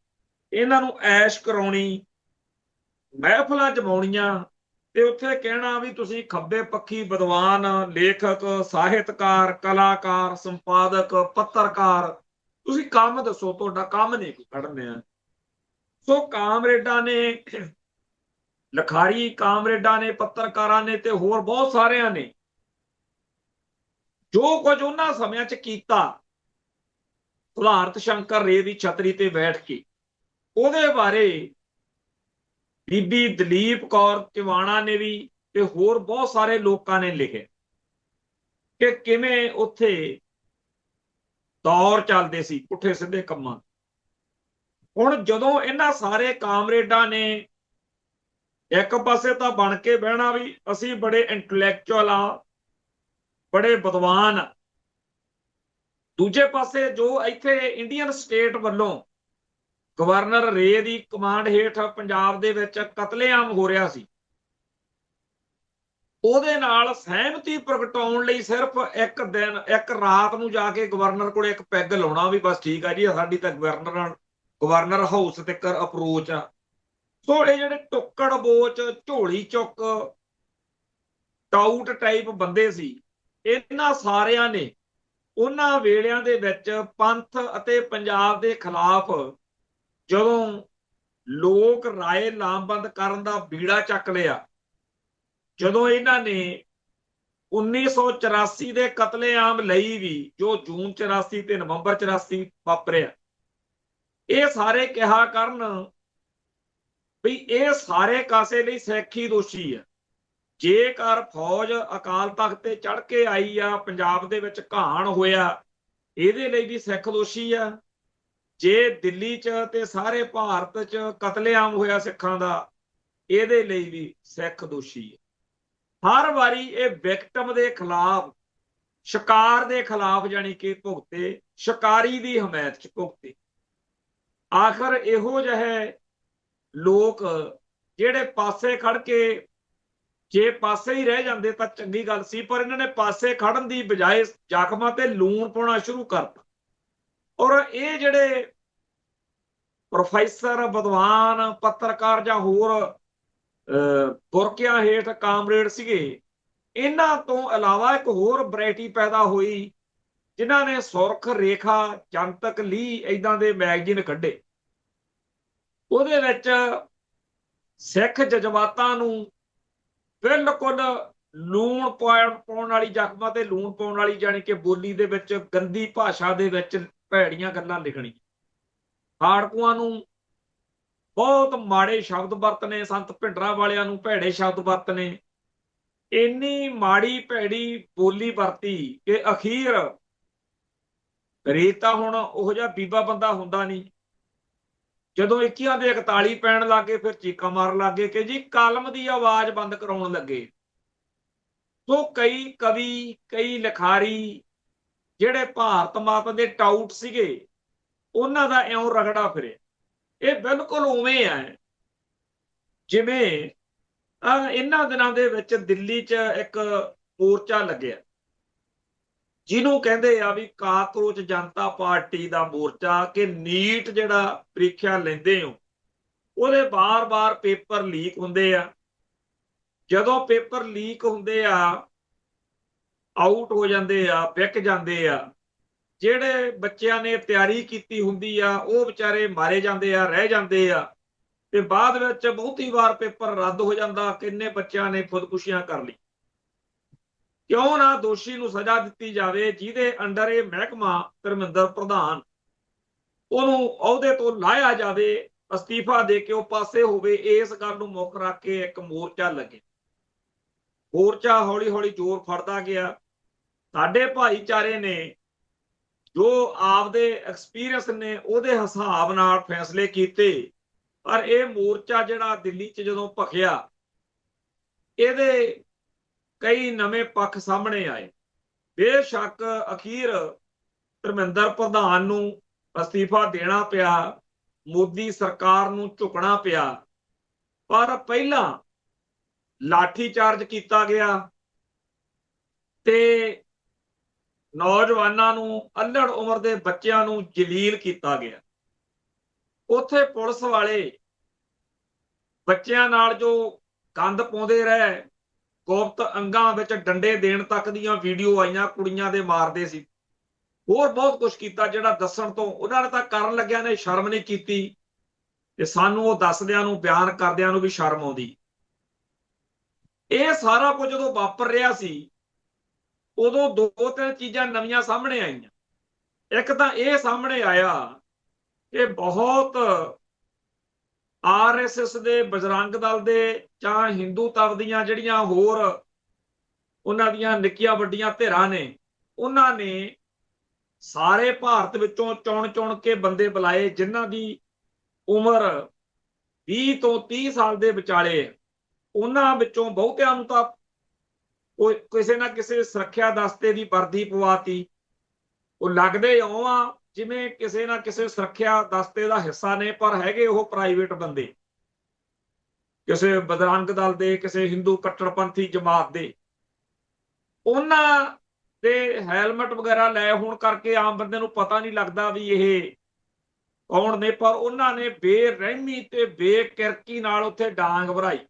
ਇਹਨਾਂ ਨੂੰ ਐਸ਼ ਕਰਾਉਣੀ, ਮਹਿਫਲਾਂ ਜਮਾਉਣੀਆਂ ਤੇ ਉੱਥੇ ਕਹਿਣਾ ਵੀ ਤੁਸੀਂ ਖੱਬੇ ਪੱਖੀ ਵਿਦਵਾਨ, ਲੇਖਕ, ਸਾਹਿਤਕਾਰ, ਕਲਾਕਾਰ, ਸੰਪਾਦਕ, ਪੱਤਰਕਾਰ, ਤੁਸੀਂ ਕੰਮ ਦੱਸੋ, ਤੁਹਾਡਾ ਕੰਮ ਨਹੀਂ ਕੋਈ ਕੱਢਦੇ। ਸੋ ਕਾਮਰੇਡਾਂ ਨੇ, ਲਿਖਾਰੀ ਕਾਮਰੇਡਾਂ ਨੇ, ਪੱਤਰਕਾਰਾਂ ਨੇ ਤੇ ਹੋਰ ਬਹੁਤ ਸਾਰਿਆਂ ਨੇ ਜੋ ਕੁਝ ਉਹਨਾਂ ਸਮਿਆਂ 'ਚ ਕੀਤਾ, ਸਿਧਾਰਥ ਸ਼ੰਕਰ ਰੇ ਦੀ ਛਤਰੀ ਤੇ ਬੈਠ ਕੇ, ਉਹਦੇ ਬਾਰੇ ਬੀਬੀ ਦਲੀਪ ਕੌਰ ਟਿਵਾਣਾ ਨੇ ਵੀ ਤੇ ਹੋਰ ਬਹੁਤ ਸਾਰੇ ਲੋਕਾਂ ਨੇ ਲਿਖਿਆ ਕਿ ਕਿਵੇਂ ਉੱਥੇ ਦੌਰ ਚੱਲਦੇ ਸੀ ਪੁੱਠੇ ਸਿੱਧੇ ਕੰਮਾਂ। ਹੁਣ ਜਦੋਂ ਇਹਨਾਂ ਸਾਰੇ ਕਾਮਰੇਡਾਂ ਨੇ ਇੱਕ ਪਾਸੇ ਤਾਂ ਬਣ ਕੇ ਬਹਿਣਾ ਵੀ ਅਸੀਂ ਬੜੇ ਇੰਟੈਲੈਕਚੁਅਲ ਆ, ਬੜੇ ਵਿਦਵਾਨ, ਦੂਜੇ ਪਾਸੇ ਜੋ ਇੱਥੇ ਇੰਡੀਅਨ ਸਟੇਟ ਵੱਲੋਂ ਗਵਰਨਰ ਰੇ ਦੀ ਕਮਾਂਡ ਹੇਠ ਪੰਜਾਬ ਦੇ ਵਿੱਚ ਕਤਲੇਆਮ ਹੋ ਰਿਹਾ ਸੀ, ਉਹਦੇ ਨਾਲ ਸਹਿਮਤੀ ਪ੍ਰਗਟਾਉਣ ਲਈ ਸਿਰਫ ਇੱਕ ਦਿਨ, ਇੱਕ ਰਾਤ ਨੂੰ ਜਾ ਕੇ ਗਵਰਨਰ ਕੋਲ ਇੱਕ ਪੈਗ ਲਾਉਣਾ ਵੀ ਬਸ ਠੀਕ ਆ ਜੀ, ਸਾਡੀ ਤਾਂ ਗਵਰਨਰ ਹਾਊਸ ਤੱਕ ਅਪਰੋਚ ਆ। ਸੋ ਇਹ ਜਿਹੜੇ ਟੁੱਕੜ ਬੋਚ, ਝੋਲੀ ਚੁੱਕ, ਟਾਊਟ ਟਾਈਪ ਬੰਦੇ ਸੀ, ਇਹਨਾਂ ਸਾਰਿਆਂ ਨੇ ਉਹਨਾਂ ਵੇਲਿਆਂ ਦੇ ਵਿੱਚ ਪੰਥ ਅਤੇ ਪੰਜਾਬ ਦੇ ਖਿਲਾਫ ਜਦੋਂ ਲੋਕ ਰਾਏ ਲਾਮਬੰਦ ਕਰਨ ਦਾ ਬੀੜਾ ਚੱਕ ਲਿਆ, ਜਦੋਂ ਇਹਨਾਂ ਨੇ 1984 ਦੇ ਕਤਲੇਆਮ ਲਈ ਵੀ ਜੋ ਜੂਨ 84 ਤੇ ਨਵੰਬਰ 84 ਵਾਪਰਿਆ, ਇਹ ਸਾਰੇ ਕਿਹਾ ਕਰਨ ਵੀ ਇਹ ਸਾਰੇ ਕਾਸੇ ਲਈ ਸਿੱਖ ਹੀ ਦੋਸ਼ੀ ਆ। ਜੇਕਰ ਫੌਜ ਅਕਾਲ ਤਖਤ ਤੇ ਚੜ ਕੇ ਆਈ ਆ, ਪੰਜਾਬ ਦੇ ਵਿੱਚ ਘਾਣ ਹੋਇਆ, ਇਹਦੇ ਲਈ ਵੀ ਸਿੱਖ ਦੋਸ਼ੀ ਆ। ਜੇ ਦਿੱਲੀ 'ਚ ਤੇ ਸਾਰੇ ਭਾਰਤ 'ਚ ਕਤਲੇਆਮ ਹੋਇਆ ਸਿੱਖਾਂ ਦਾ, ਇਹਦੇ ਲਈ ਵੀ ਸਿੱਖ ਦੋਸ਼ੀ ਆ। ਹਰ ਵਾਰੀ ਇਹ ਵਿਕਟਮ ਦੇ ਖਿਲਾਫ, ਸ਼ਿਕਾਰ ਦੇ ਖਿਲਾਫ ਜਾਣੀ ਕਿ ਭੁਗਤੇ, ਸ਼ਿਕਾਰੀ ਦੀ ਹਮਾਇਤ 'ਚ ਭੁਗਤੇ। ਆਖਰ ਇਹੋ ਜਿਹੇ ਲੋਕ ਜਿਹੜੇ ਪਾਸੇ ਖੜ ਕੇ, ਜੇ ਪਾਸੇ ਹੀ ਰਹਿ ਜਾਂਦੇ ਤਾਂ ਚੰਗੀ ਗੱਲ ਸੀ, ਪਰ ਇਹਨਾਂ ਨੇ ਪਾਸੇ ਖੜਨ ਦੀ ਬਜਾਏ ਜ਼ਖਮਾਂ ਤੇ ਲੂਣ ਪਾਉਣਾ ਸ਼ੁਰੂ ਕਰਤਾ। ਔਰ ਇਹ ਜਿਹੜੇ ਪ੍ਰੋਫੈਸਰ, ਵਿਦਵਾਨ, ਪੱਤਰਕਾਰ ਜਾਂ ਹੋਰ ਬੁਰਕਿਆਂ ਹੇਠ ਕਾਮਰੇਡ ਸੀਗੇ, ਇਹਨਾਂ ਤੋਂ ਇਲਾਵਾ ਇੱਕ ਹੋਰ ਵੈਰਾਈਟੀ ਪੈਦਾ ਹੋਈ ਜਿਨ੍ਹਾਂ ਨੇ ਸੁਰਖ, ਰੇਖਾ, ਜਨਤਕ, ਲੀ ਏਦਾਂ ਦੇ ਮੈਗਜ਼ੀਨ ਕੱਢੇ। ਉਹਦੇ ਵਿੱਚ ਸਿੱਖ ਜਜ਼ਬਾਤਾਂ ਨੂੰ ਬਿਲਕੁਲ ਲੂਣ ਪਾਉਣ ਵਾਲੀ, ਜ਼ਖਮਾਂ ਤੇ ਲੂਣ ਪਾਉਣ ਵਾਲੀ, ਜਾਣੀ ਕਿ ਬੋਲੀ ਦੇ ਵਿੱਚ ਗੰਦੀ ਭਾਸ਼ਾ ਦੇ ਵਿੱਚ ਭੈੜੀਆਂ ਗੱਲਾਂ ਲਿਖਣੀ, ਖਾੜਕੂਆਂ ਨੂੰ ਬਹੁਤ ਮਾੜੇ ਸ਼ਬਦ ਵਰਤਨੇ, ਸੰਤ ਭਿੰਡਰਾਂ ਵਾਲਿਆਂ ਨੂੰ ਭੈੜੇ ਸ਼ਬਦ ਵਰਤਨੇ, ਇੰਨੀ ਮਾੜੀ ਭੈੜੀ ਬੋਲੀ ਵਰਤੀ ਕਿ ਅਖੀਰ ਰੀਤ ਤਾਂ ਹੁਣ ਉਹੋ ਜਿਹਾ ਬੀਬਾ ਬੰਦਾ ਹੁੰਦਾ ਨਹੀਂ, ਜਦੋਂ 21 ਦੇ 41 ਪੈਣ ਲੱਗੇ ਫਿਰ ਚੀਕਾਂ ਮਾਰਨ ਲੱਗੇ ਕਿ ਜੀ ਕਲਮ ਦੀ ਆਵਾਜ਼ ਬੰਦ ਕਰਾਉਣ ਲੱਗੇ। ਸੋ ਕਈ ਕਵੀ, ਕਈ ਲਿਖਾਰੀ ਜਿਹੜੇ ਭਾਰਤ ਮਾਤਾ ਦੇ ਟਾਊਟ ਸੀਗੇ, ਉਹਨਾਂ ਦਾ ਇਉਂ ਰਗੜਾ ਫਿਰਿਆ। ਇਹ ਬਿਲਕੁਲ ਉਵੇਂ ਹੈ ਜਿਵੇਂ ਇਹਨਾਂ ਦਿਨਾਂ ਦੇ ਵਿੱਚ ਦਿੱਲੀ 'ਚ ਇੱਕ ਮੋਰਚਾ ਲੱਗਿਆ, ਜਿਹਨੂੰ ਕਹਿੰਦੇ ਆ ਵੀ ਕਾਕਰੋਚ ਜਨਤਾ ਪਾਰਟੀ ਦਾ ਮੋਰਚਾ, ਕਿ ਨੀਟ ਜਿਹੜਾ ਪ੍ਰੀਖਿਆ ਲੈਂਦੇ ਹੋ ਉਹਦੇ ਬਾਰ-ਬਾਰ ਪੇਪਰ ਲੀਕ ਹੁੰਦੇ ਆ। ਜਦੋਂ ਪੇਪਰ ਲੀਕ ਹੁੰਦੇ ਆ, ਆਊਟ ਹੋ ਜਾਂਦੇ ਆ, ਵਿਕ ਜਾਂਦੇ ਆ, ਜਿਹੜੇ ਬੱਚਿਆਂ ਨੇ ਤਿਆਰੀ ਕੀਤੀ ਹੁੰਦੀ ਆ ਉਹ ਵਿਚਾਰੇ ਮਾਰੇ ਜਾਂਦੇ ਆ, ਰਹਿ ਜਾਂਦੇ ਆ, ਤੇ ਬਾਅਦ ਵਿੱਚ ਬਹੁਤੀ ਵਾਰ ਪੇਪਰ ਰੱਦ ਹੋ ਜਾਂਦਾ। ਕਿੰਨੇ ਬੱਚਿਆਂ ਨੇ ਖੁਦਕੁਸ਼ੀਆਂ ਕਰ ਲਈ। ਕਿਉਂ ਨਾ ਦੋਸ਼ੀ ਨੂੰ ਸਜ਼ਾ ਦਿੱਤੀ ਜਾਵੇ, ਜਿਹਦੇ ਅੰਡਰ ਇਹ ਮਹਿਕਮਾ ਧਰਮਿੰਦਰ ਪ੍ਰਧਾਨ, ਉਹਨੂੰ ਅਹੁਦੇ ਤੋਂ ਲਾਇਆ ਜਾਵੇ, ਅਸਤੀਫਾ ਦੇ ਕੇ ਉਹ ਪਾਸੇ ਹੋਵੇ। ਇਸ ਗੱਲ ਨੂੰ ਮੁੱਖ ਰੱਖ ਕੇ ਇੱਕ ਮੋਰਚਾ ਲੱਗੇ। ਮੋਰਚਾ ਹੌਲੀ ਹੌਲੀ ਜ਼ੋਰ ਫੜਦਾ ਗਿਆ। ਸਾਡੇ ਭਾਈਚਾਰੇ ਨੇ ਜੋ ਆਪਦੇ ਐਕਸਪੀਰੀਅੰਸ ਨੇ ਉਹਦੇ ਹਿਸਾਬ ਨਾਲ ਫੈਸਲੇ ਕੀਤੇ, ਪਰ ਇਹ ਮੋਰਚਾ ਜਿਹੜਾ ਦਿੱਲੀ 'ਚ ਜਦੋਂ ਭਖਿਆ, ਇਹਦੇ ਕਈ ਨਵੇਂ ਪੱਖ ਸਾਹਮਣੇ ਆਏ। ਬੇਸ਼ੱਕ ਅਖੀਰ ਧਰਮਿੰਦਰ ਪ੍ਰਧਾਨ ਨੂੰ ਅਸਤੀਫਾ ਦੇਣਾ ਪਿਆ, ਮੋਦੀ ਸਰਕਾਰ ਨੂੰ ਝੁਕਣਾ ਪਿਆ, ਪਰ ਪਹਿਲਾਂ ਲਾਠੀ ਚਾਰਜ ਕੀਤਾ ਗਿਆ ਤੇ ਨੌਜਵਾਨਾਂ ਨੂੰ, ਅੱਲੜ ਉਮਰ ਦੇ ਬੱਚਿਆਂ ਨੂੰ ਜਲੀਲ ਕੀਤਾ ਗਿਆ। ਉੱਥੇ ਪੁਲਿਸ ਵਾਲੇ ਬੱਚਿਆਂ ਨਾਲ ਜੋ ਗੰਦ ਪਾਉਂਦੇ ਰਹੇ, ਗੁਪਤ ਅੰਗਾਂ ਵਿੱਚ ਡੰਡੇ ਦੇਣ ਤੱਕ ਦੀਆਂ ਵੀਡੀਓ ਆਈਆਂ, ਕੁੜੀਆਂ ਦੇ ਮਾਰਦੇ ਸੀ, ਹੋਰ ਬਹੁਤ ਕੁਝ ਕੀਤਾ ਜਿਹੜਾ ਦੱਸਣ ਤੋਂ ਉਹਨਾਂ ਨੇ ਤਾਂ ਕਰਨ ਲੱਗਿਆ ਨੇ ਸ਼ਰਮ ਨਹੀਂ ਕੀਤੀ, ਤੇ ਸਾਨੂੰ ਉਹ ਦੱਸਦਿਆਂ ਨੂੰ, ਬਿਆਨ ਕਰਦਿਆਂ ਨੂੰ ਵੀ ਸ਼ਰਮ ਆਉਂਦੀ। ਇਹ ਸਾਰਾ ਕੁਝ ਜਦੋਂ ਵਾਪਰ ਰਿਹਾ ਸੀ, ਉਦੋਂ ਦੋ ਤਿੰਨ ਚੀਜ਼ਾਂ ਨਵੀਆਂ ਸਾਹਮਣੇ ਆਈਆਂ। ਇੱਕ ਤਾਂ ਇਹ ਸਾਹਮਣੇ ਆਇਆ ਕਿ ਬਹੁਤ RSS ਦੇ, ਬਜਰੰਗ ਦਲ ਦੇ, ਜਾਂ ਹਿੰਦੂਤਵ ਦੀਆਂ ਜਿਹੜੀਆਂ ਹੋਰ ਉਹਨਾਂ ਦੀਆਂ ਨਿੱਕੀਆਂ ਵੱਡੀਆਂ ਧਿਰਾਂ ਨੇ, ਉਹਨਾਂ ਨੇ ਸਾਰੇ ਭਾਰਤ ਵਿੱਚੋਂ ਚੁਣ ਕੇ ਬੰਦੇ ਬੁਲਾਏ ਜਿਨ੍ਹਾਂ ਦੀ ਉਮਰ 20 ਤੋਂ 30 ਸਾਲ ਦੇ ਵਿਚਾਲੇ। ਉਹਨਾਂ ਵਿੱਚੋਂ ਬਹੁਤਿਆਂ ਨੂੰ ਤਾਂ ਕਿਸੇ ਨਾ ਕਿਸੇ ਸੁਰੱਖਿਆ ਦਸਤੇ ਦੀ ਵਰਦੀ ਪਵਾਤੀ। ਉਹ ਲੱਗਦੇ ਇਉਂ ਆ ਜਿਵੇਂ ਕਿਸੇ ਨਾ ਕਿਸੇ ਸੁਰੱਖਿਆ ਦਸਤੇ ਦਾ ਹਿੱਸਾ ਨੇ, ਪਰ ਹੈਗੇ ਉਹ ਪ੍ਰਾਈਵੇਟ ਬੰਦੇ, ਕਿਸੇ ਬਜਰੰਗ ਦਲ ਦੇ, ਕਿਸੇ ਹਿੰਦੂ ਕੱਟੜਪੰਥੀ ਜਮਾਤ ਦੇ। ਉਹਨਾਂ ਦੇ ਹੈਲਮਟ ਵਗੈਰਾ ਲੈ ਹੋਣ ਕਰਕੇ ਆਮ ਬੰਦੇ ਨੂੰ ਪਤਾ ਨਹੀਂ ਲੱਗਦਾ ਵੀ ਇਹ ਕੌਣ ਨੇ, ਪਰ ਉਹਨਾਂ ਨੇ ਬੇਰਹਿਮੀ ਤੇ ਬੇਕਿਰਕੀ ਨਾਲ ਉੱਥੇ ਡਾਂਗ ਭਰਾਈ।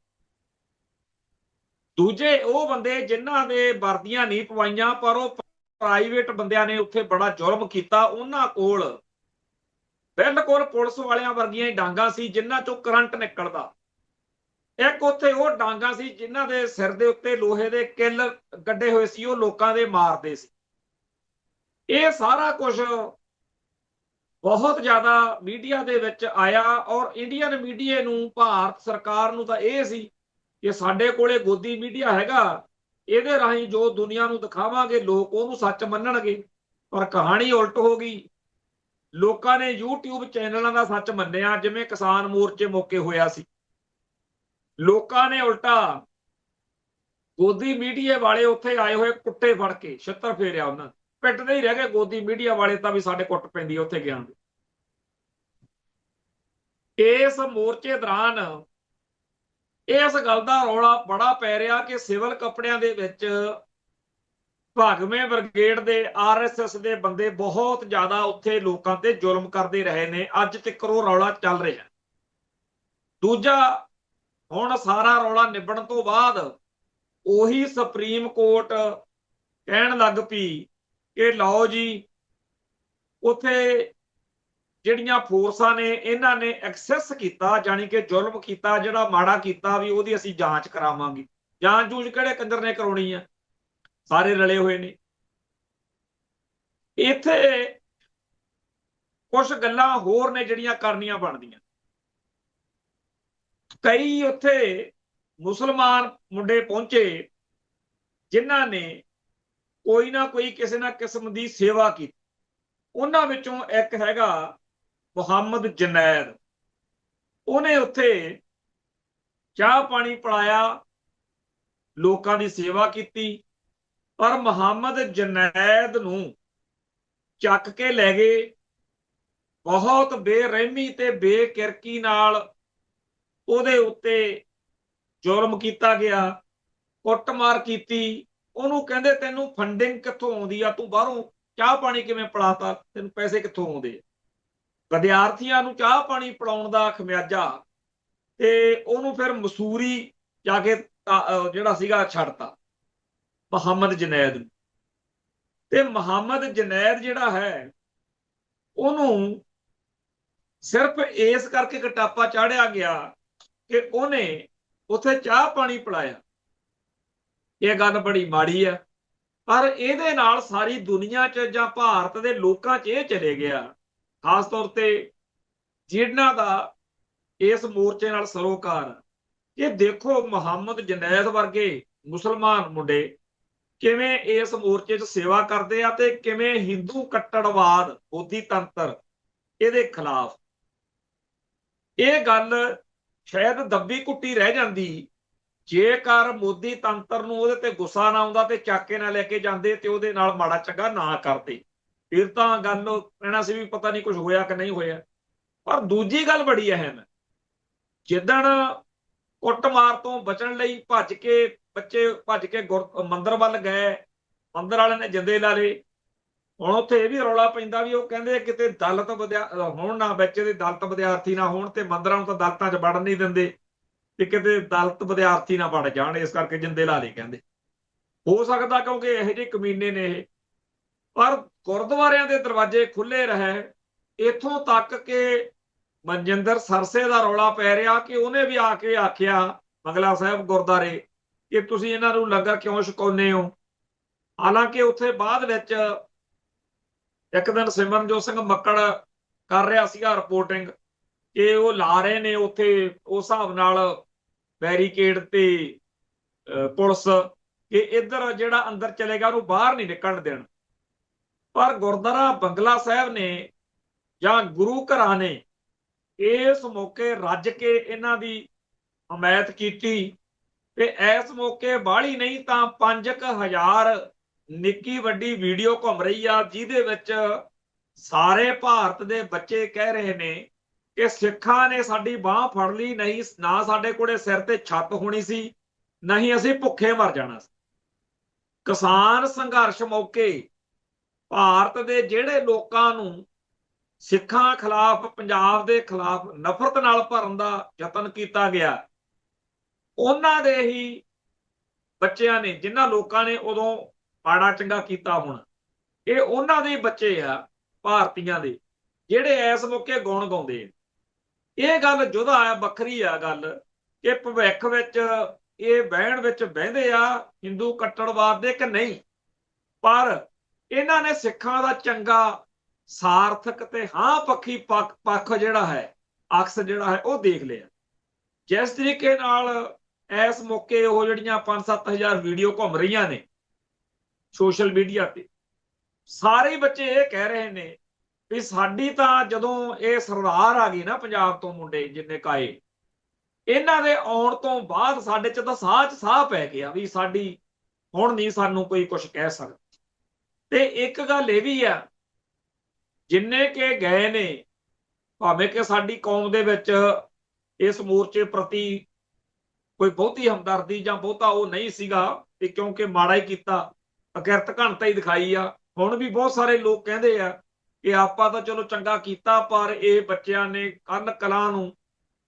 ਦੂਜੇ ਉਹ ਬੰਦੇ ਜਿਨ੍ਹਾਂ ਦੇ ਵਰਦੀਆਂ ਨਹੀਂ ਪਵਾਈਆਂ, ਪਰ ਉਹ ਪ੍ਰਾਈਵੇਟ ਬੰਦਿਆਂ ਨੇ ਉੱਥੇ ਬੜਾ ਜ਼ੁਲਮ ਕੀਤਾ। ਉਹਨਾਂ ਕੋਲ ਬਿਲਕੁਲ ਪੁਲਿਸ ਵਾਲਿਆਂ ਵਰਗੀਆਂ ਹੀ ਡਾਂਗਾਂ ਸੀ ਜਿਨ੍ਹਾਂ ਚੋਂ ਕਰੰਟ ਨਿਕਲਦਾ। ਇੱਕ ਉੱਥੇ ਉਹ ਡਾਂਗਾਂ ਸੀ ਜਿਨ੍ਹਾਂ ਦੇ ਸਿਰ ਦੇ ਉੱਤੇ ਲੋਹੇ ਦੇ ਕਿੱਲ ਗੱਡੇ ਹੋਏ ਸੀ, ਉਹ ਲੋਕਾਂ ਦੇ ਮਾਰਦੇ ਸੀ। ਇਹ ਸਾਰਾ ਕੁਝ ਬਹੁਤ ਜ਼ਿਆਦਾ ਮੀਡੀਆ ਦੇ ਵਿੱਚ ਆਇਆ, ਔਰ ਇੰਡੀਅਨ ਮੀਡੀਆ ਨੂੰ, ਭਾਰਤ ਸਰਕਾਰ ਨੂੰ ਤਾਂ ਇਹ ਸੀ ਕਿ ਸਾਡੇ ਕੋਲੇ ਗੋਦੀ ਮੀਡੀਆ ਹੈਗਾ, ਇਹਦੇ ਰਾਹੀਂ ਜੋ ਦੁਨੀਆ ਨੂੰ ਦਿਖਾਵਾਂਗੇ ਲੋਕ ਉਹਨੂੰ ਸੱਚ ਮੰਨਣਗੇ। ਪਰ ਕਹਾਣੀ ਉਲਟ ਹੋ ਗਈ। ਲੋਕਾਂ ਨੇ YouTube ਚੈਨਲਾਂ ਦਾ ਸੱਚ ਮੰਨਿਆ, ਜਿਵੇਂ ਕਿਸਾਨ ਮੋਰਚੇ ਮੌਕੇ ਹੋਇਆ ਸੀ। ਲੋਕਾਂ ਨੇ ਉਲਟਾ ਗੋਦੀ ਮੀਡੀਆ ਵਾਲੇ ਉੱਥੇ ਆਏ ਹੋਏ ਕੁੱਟੇ ਫੜ ਕੇ ਛਿੱਤਰ ਫੇਰਿਆ, ਉਹਨਾਂ ਪਿੱਟਦੇ ਹੀ ਰਹਿ ਗਏ ਗੋਦੀ ਮੀਡੀਆ ਵਾਲੇ ਤਾਂ, ਵੀ ਸਾਡੇ ਕੁੱਟ ਪੈਂਦੀ ਉੱਥੇ ਗਿਆ। ਇਸ ਮੋਰਚੇ ਦੌਰਾਨ ਇਸ ਗੱਲ ਦਾ ਰੌਲਾ ਬੜਾ ਪੈ ਰਿਹਾ ਕਿ ਸਿਵਲ ਕੱਪੜਿਆਂ ਦੇ ਵਿੱਚ ਭਗਵੇਂ ਬ੍ਰਿਗੇਡ ਦੇ, RSS ਦੇ ਬੰਦੇ ਬਹੁਤ ਜ਼ਿਆਦਾ ਉੱਥੇ ਲੋਕਾਂ ਤੇ ਜ਼ੁਲਮ ਕਰਦੇ ਰਹੇ ਨੇ। ਅੱਜ ਤੱਕ ਉਹ ਰੌਲਾ ਚੱਲ ਰਿਹਾ। ਦੂਜਾ, ਹੁਣ ਸਾਰਾ ਰੌਲਾ ਨਿਬੜਨ ਤੋਂ ਬਾਅਦ ਉਹੀ ਸੁਪਰੀਮ ਕੋਰਟ ਕਹਿਣ ਲੱਗ ਪਈ ਕਿ ਲਓ ਜੀ, ਉੱਥੇ ਜਿਹੜੀਆਂ ਫੋਰਸਾਂ ਨੇ ਇਹਨਾਂ ਨੇ ਐਕਸੈਸ ਕੀਤਾ, ਜਾਣੀ ਕਿ ਜ਼ੁਲਮ ਕੀਤਾ, ਜਿਹੜਾ ਮਾੜਾ ਕੀਤਾ, ਵੀ ਉਹਦੀ ਅਸੀਂ ਜਾਂਚ ਕਰਾਵਾਂਗੇ। ਜਾਂਚ ਜੂਝ ਕਿਹੜੇ ਕੰਜਰ ਨੇ ਕਰਾਉਣੀ ਆ, ਸਾਰੇ ਰਲੇ ਹੋਏ ਨੇ। ਇੱਥੇ ਕੁਝ ਗੱਲਾਂ ਹੋਰ ਨੇ ਜਿਹੜੀਆਂ ਕਰਨੀਆਂ ਬਣਦੀਆਂ। ਕਈ ਉੱਥੇ ਮੁਸਲਮਾਨ ਮੁੰਡੇ ਪਹੁੰਚੇ ਜਿਨ੍ਹਾਂ ਨੇ ਕੋਈ ਨਾ ਕੋਈ ਕਿਸੇ ਨਾ ਕਿਸਮ ਦੀ ਸੇਵਾ ਕੀਤੀ। ਉਹਨਾਂ ਵਿੱਚੋਂ ਇੱਕ ਹੈਗਾ ਮੁਹੰਮਦ ਜਨੈਦ। ਉਹਨੇ ਉੱਥੇ ਚਾਹ ਪਾਣੀ ਪਿਲਾਇਆ, ਲੋਕਾਂ ਦੀ ਸੇਵਾ ਕੀਤੀ, ਪਰ ਮੁਹੰਮਦ ਜਨੈਦ ਨੂੰ ਚੱਕ ਕੇ ਲੈ ਗਏ ਬਹੁਤ ਬੇਰਹਿਮੀ ਤੇ ਬੇਕਿਰਕੀ ਨਾਲ ਉਹਦੇ ਉੱਤੇ ਜ਼ੁਲਮ ਕੀਤਾ ਗਿਆ, ਕੁੱਟਮਾਰ ਕੀਤੀ। ਉਹਨੂੰ ਕਹਿੰਦੇ ਤੈਨੂੰ ਫੰਡਿੰਗ ਕਿੱਥੋਂ ਆਉਂਦੀ ਆ, ਤੂੰ ਬਾਹਰੋਂ ਚਾਹ ਪਾਣੀ ਕਿਵੇਂ ਪਿਲਾਤਾ, ਤੈਨੂੰ ਪੈਸੇ ਕਿੱਥੋਂ ਆਉਂਦੇ ਆ। ਵਿਦਿਆਰਥੀਆਂ ਨੂੰ ਚਾਹ ਪਾਣੀ ਪਿਲਾਉਣ ਦਾ ਖਮਿਆਜਾ ਤੇ ਉਹਨੂੰ ਫਿਰ ਮਸੂਰੀ ਜਾ ਕੇ ਜਿਹੜਾ ਸੀਗਾ ਛੱਡਤਾ ਮੁਹੰਮਦ ਜੁਨੈਦ ਨੂੰ। ਤੇ ਮੁਹੰਮਦ ਜੁਨੈਦ ਜਿਹੜਾ ਹੈ ਉਹਨੂੰ ਸਿਰਫ ਇਸ ਕਰਕੇ ਕਟਾਪਾ ਚਾੜਿਆ ਗਿਆ ਕਿ ਉਹਨੇ ਉੱਥੇ ਚਾਹ ਪਾਣੀ ਪਿਲਾਇਆ। ਇਹ ਗੱਲ ਬੜੀ ਮਾੜੀ ਹੈ, ਪਰ ਇਹਦੇ ਨਾਲ ਸਾਰੀ ਦੁਨੀਆ 'ਚ ਜਾਂ ਭਾਰਤ ਦੇ ਲੋਕਾਂ 'ਚ ਇਹ ਚਲੇ ਗਿਆ, ਖਾਸ ਤੌਰ ਤੇ ਜਿਹਨਾਂ ਦਾ ਇਸ ਮੋਰਚੇ ਨਾਲ ਸਰੋਕਾਰ, ਕਿ ਦੇਖੋ ਮੁਹੰਮਦ ਜੁਨੈਦ ਵਰਗੇ ਮੁਸਲਮਾਨ ਮੁੰਡੇ ਕਿਵੇਂ ਇਸ ਮੋਰਚੇ 'ਚ ਸੇਵਾ ਕਰਦੇ ਆ ਤੇ ਕਿਵੇਂ ਹਿੰਦੂ ਕੱਟੜਵਾਦ ਮੋਦੀ ਤੰਤਰ ਇਹਦੇ ਖਿਲਾਫ। ਇਹ ਗੱਲ ਸ਼ਾਇਦ ਦੱਬੀ ਕੁੱਟੀ ਰਹਿ ਜਾਂਦੀ ਜੇਕਰ ਮੋਦੀ ਤੰਤਰ ਨੂੰ ਉਹਦੇ ਤੇ ਗੁੱਸਾ ਨਾ ਆਉਂਦਾ ਤੇ ਚਾਕੇ ਨਾ ਲੈ ਕੇ ਜਾਂਦੇ ਤੇ ਉਹਦੇ ਨਾਲ ਮਾੜਾ ਚੰਗਾ ਨਾ ਕਰਦੇ, ਫਿਰ ਤਾਂ ਗੱਲ ਕਹਿਣਾ ਸੀ ਵੀ ਪਤਾ ਨਹੀਂ ਕੁਝ ਹੋਇਆ ਕਿ ਨਹੀਂ ਹੋਇਆ। ਪਰ ਦੂਜੀ ਗੱਲ ਬੜੀ ਅਹਿਮ ਹੈ, ਜਿੱਦਣ ਕੁੱਟਮਾਰ ਤੋਂ ਬਚਣ ਲਈ ਬੱਚੇ ਭੱਜ ਕੇ ਮੰਦਰ ਵੱਲ ਗਏ, ਮੰਦਰ ਵਾਲਿਆਂ ਨੇ ਜਿੰਦੇ ਲਾ ਲਏ। ਹੁਣ ਉੱਥੇ ਇਹ ਵੀ ਰੌਲਾ ਪੈਂਦਾ ਵੀ ਉਹ ਕਹਿੰਦੇ ਕਿਤੇ ਦਲਿਤ ਹੋਣ ਨਾ, ਬੱਚੇ ਦੇ ਦਲਿਤ ਵਿਦਿਆਰਥੀ ਨਾ ਹੋਣ, ਤੇ ਮੰਦਰਾਂ ਨੂੰ ਤਾਂ ਦਲਿਤਾਂ 'ਚ ਵੜਨ ਨਹੀਂ ਦਿੰਦੇ ਤੇ ਕਿਤੇ ਦਲਿਤ ਵਿਦਿਆਰਥੀ ਨਾ ਵੜ ਜਾਣ, ਇਸ ਕਰਕੇ ਜਿੰਦੇ ਲਾ ਲਏ ਕਹਿੰਦੇ। ਹੋ ਸਕਦਾ ਕਿਉਂਕਿ ਇਹੋ ਜਿਹੇ ਕਮੀਨੇ ਨੇ ਇਹ। ਪਰ ਗੁਰਦੁਆਰਿਆਂ ਦੇ ਦਰਵਾਜ਼ੇ ਖੁੱਲੇ ਰਹੇ, ਇੱਥੋਂ ਤੱਕ ਕਿ ਮਨਜਿੰਦਰ ਸਰਸੇ ਦਾ ਰੌਲਾ ਪੈ ਰਿਹਾ ਕਿ ਉਹਨੇ ਵੀ ਆ ਕੇ ਆਖਿਆ ਬੰਗਲਾ ਸਾਹਿਬ ਗੁਰਦੁਆਰੇ ਕਿ ਤੁਸੀਂ ਇਹਨਾਂ ਨੂੰ ਲੰਗਰ ਕਿਉਂ ਛਕਾਉਂਦੇ ਹੋ। ਹਾਲਾਂਕਿ ਉੱਥੇ ਬਾਅਦ ਵਿੱਚ ਇੱਕ ਦਿਨ ਸਿਮਰਨਜੋਤ ਸਿੰਘ ਮੱਕੜ ਕਰ ਰਿਹਾ ਸੀਗਾ ਰਿਪੋਰਟਿੰਗ ਕਿ ਉਹ ਲਾ ਰਹੇ ਨੇ ਉੱਥੇ ਉਸ ਹਿਸਾਬ ਨਾਲ ਬੈਰੀਕੇਡ ਤੇ ਪੁਲਿਸ ਕਿ ਇੱਧਰ ਜਿਹੜਾ ਅੰਦਰ ਚਲੇਗਾ ਉਹਨੂੰ ਬਾਹਰ ਨਹੀਂ ਨਿਕਲਣ ਦੇਣ। ਪਰ ਗੁਰਦੁਆਰਾ ਬੰਗਲਾ ਸਾਹਿਬ ਨੇ ਜਾਂ ਗੁਰੂ ਘਰਾਂ ਨੇ ਇਸ ਮੌਕੇ ਰੱਜ ਕੇ ਇਹਨਾਂ ਦੀ ਹਮਾਇਤ ਕੀਤੀ ਤੇ ਇਸ ਮੌਕੇ ਬਾਹਲੀ ਨਹੀਂ ਤਾਂ 5000 ਨਿੱਕੀ ਵੱਡੀ ਵੀਡੀਓ ਘੁੰਮ ਰਹੀ ਆ, ਜਿਹਦੇ ਵਿੱਚ ਸਾਰੇ ਭਾਰਤ ਦੇ ਬੱਚੇ ਕਹਿ ਰਹੇ ਨੇ ਕਿ ਸਿੱਖਾਂ ਨੇ ਸਾਡੀ ਬਾਹ ਫੜ ਲਈ, ਨਹੀਂ ਨਾ ਸਾਡੇ ਕੋਲੇ ਸਿਰ ਤੇ ਛੱਤ ਹੋਣੀ ਸੀ, ਨਹੀਂ ਅਸੀਂ ਭੁੱਖੇ ਮਰ ਜਾਣਾ ਸੀ। ਕਿਸਾਨ ਸੰਘਰਸ਼ ਮੌਕੇ ਭਾਰਤ ਦੇ ਜਿਹੜੇ ਲੋਕਾਂ ਨੂੰ ਸਿੱਖਾਂ ਖਿਲਾਫ, ਪੰਜਾਬ ਦੇ ਖਿਲਾਫ ਨਫ਼ਰਤ ਨਾਲ ਭਰਨ ਦਾ ਯਤਨ ਕੀਤਾ ਗਿਆ, ਉਹਨਾਂ ਦੇ ਹੀ ਬੱਚਿਆਂ ਨੇ, ਜਿਨ੍ਹਾਂ ਲੋਕਾਂ ਨੇ ਉਦੋਂ ਮਾੜਾ ਚੰਗਾ ਕੀਤਾ, ਹੁਣ ਇਹ ਉਹਨਾਂ ਦੇ ਬੱਚੇ ਆ ਭਾਰਤੀਆਂ ਦੇ ਜਿਹੜੇ ਇਸ ਮੌਕੇ ਗੁਣ ਗਾਉਂਦੇ। ਇਹ ਗੱਲ ਜੁਦਾ ਆ, ਵੱਖਰੀ ਆ ਗੱਲ ਕਿ ਭਵਿੱਖ ਵਿੱਚ ਇਹ ਬਹਿਣ ਵਿੱਚ ਬਹਿੰਦੇ ਆ ਹਿੰਦੂ ਕੱਟੜਵਾਦ ਦੇ ਕਿ ਨਹੀਂ, ਪਰ ਇਹਨਾਂ ਨੇ ਸਿੱਖਾਂ ਦਾ ਚੰਗਾ ਸਾਰਥਕ ਤੇ ਹਾਂ ਪੱਖੀ ਪੱਖ ਜਿਹੜਾ ਹੈ, ਅਕਸ ਜਿਹੜਾ ਹੈ ਉਹ ਦੇਖ ਲਿਆ। ਜਿਸ ਤਰੀਕੇ ਨਾਲ ਇਸ ਮੌਕੇ ਉਹ ਜਿਹੜੀਆਂ 5-7 ਹਜ਼ਾਰ ਵੀਡੀਓ ਘੁੰਮ ਰਹੀਆਂ ਨੇ ਸੋਸ਼ਲ ਮੀਡੀਆ ਤੇ, ਸਾਰੇ ਬੱਚੇ ਇਹ ਕਹਿ ਰਹੇ ਨੇ ਵੀ ਸਾਡੀ ਤਾਂ ਜਦੋਂ ਇਹ ਸਰਦਾਰ ਆ ਗਏ ਨਾ ਪੰਜਾਬ ਤੋਂ ਮੁੰਡੇ ਜਿੰਨੇ ਕਾਏ, ਇਹਨਾਂ ਦੇ ਆਉਣ ਤੋਂ ਬਾਅਦ ਸਾਡੇ ਚ ਤਾਂ ਸਾਹ 'ਚ ਸਾਹ ਪੈ ਗਿਆ ਵੀ ਸਾਡੀ ਹੁਣ ਨਹੀਂ ਸਾਨੂੰ ਕੋਈ ਕੁਝ ਕਹਿ ਸਕਦਾ। ਤੇ ਇੱਕ ਗੱਲ ਇਹ ਵੀ ਆ, ਜਿੰਨੇ ਕਿ ਗਏ ਨੇ, ਭਾਵੇਂ ਕਿ ਸਾਡੀ ਕੌਮ ਦੇ ਵਿੱਚ ਇਸ ਮੋਰਚੇ ਪ੍ਰਤੀ ਕੋਈ ਬਹੁਤੀ ਹਮਦਰਦੀ ਜਾਂ ਬਹੁਤਾ ਉਹ ਨਹੀਂ ਸੀਗਾ ਤੇ ਕਿਉਂਕਿ ਮਾੜਾ ਹੀ ਕੀਤਾ, ਅਕਿਰਤ ਘਣਤਾ ਹੀ ਦਿਖਾਈ ਆ। ਹੁਣ ਵੀ ਬਹੁਤ ਸਾਰੇ ਲੋਕ ਕਹਿੰਦੇ ਆ ਕਿ ਆਪਾਂ ਤਾਂ ਚਲੋ ਚੰਗਾ ਕੀਤਾ, ਪਰ ਇਹ ਬੱਚਿਆਂ ਨੇ ਕੱਲ ਕਲਾਂ ਨੂੰ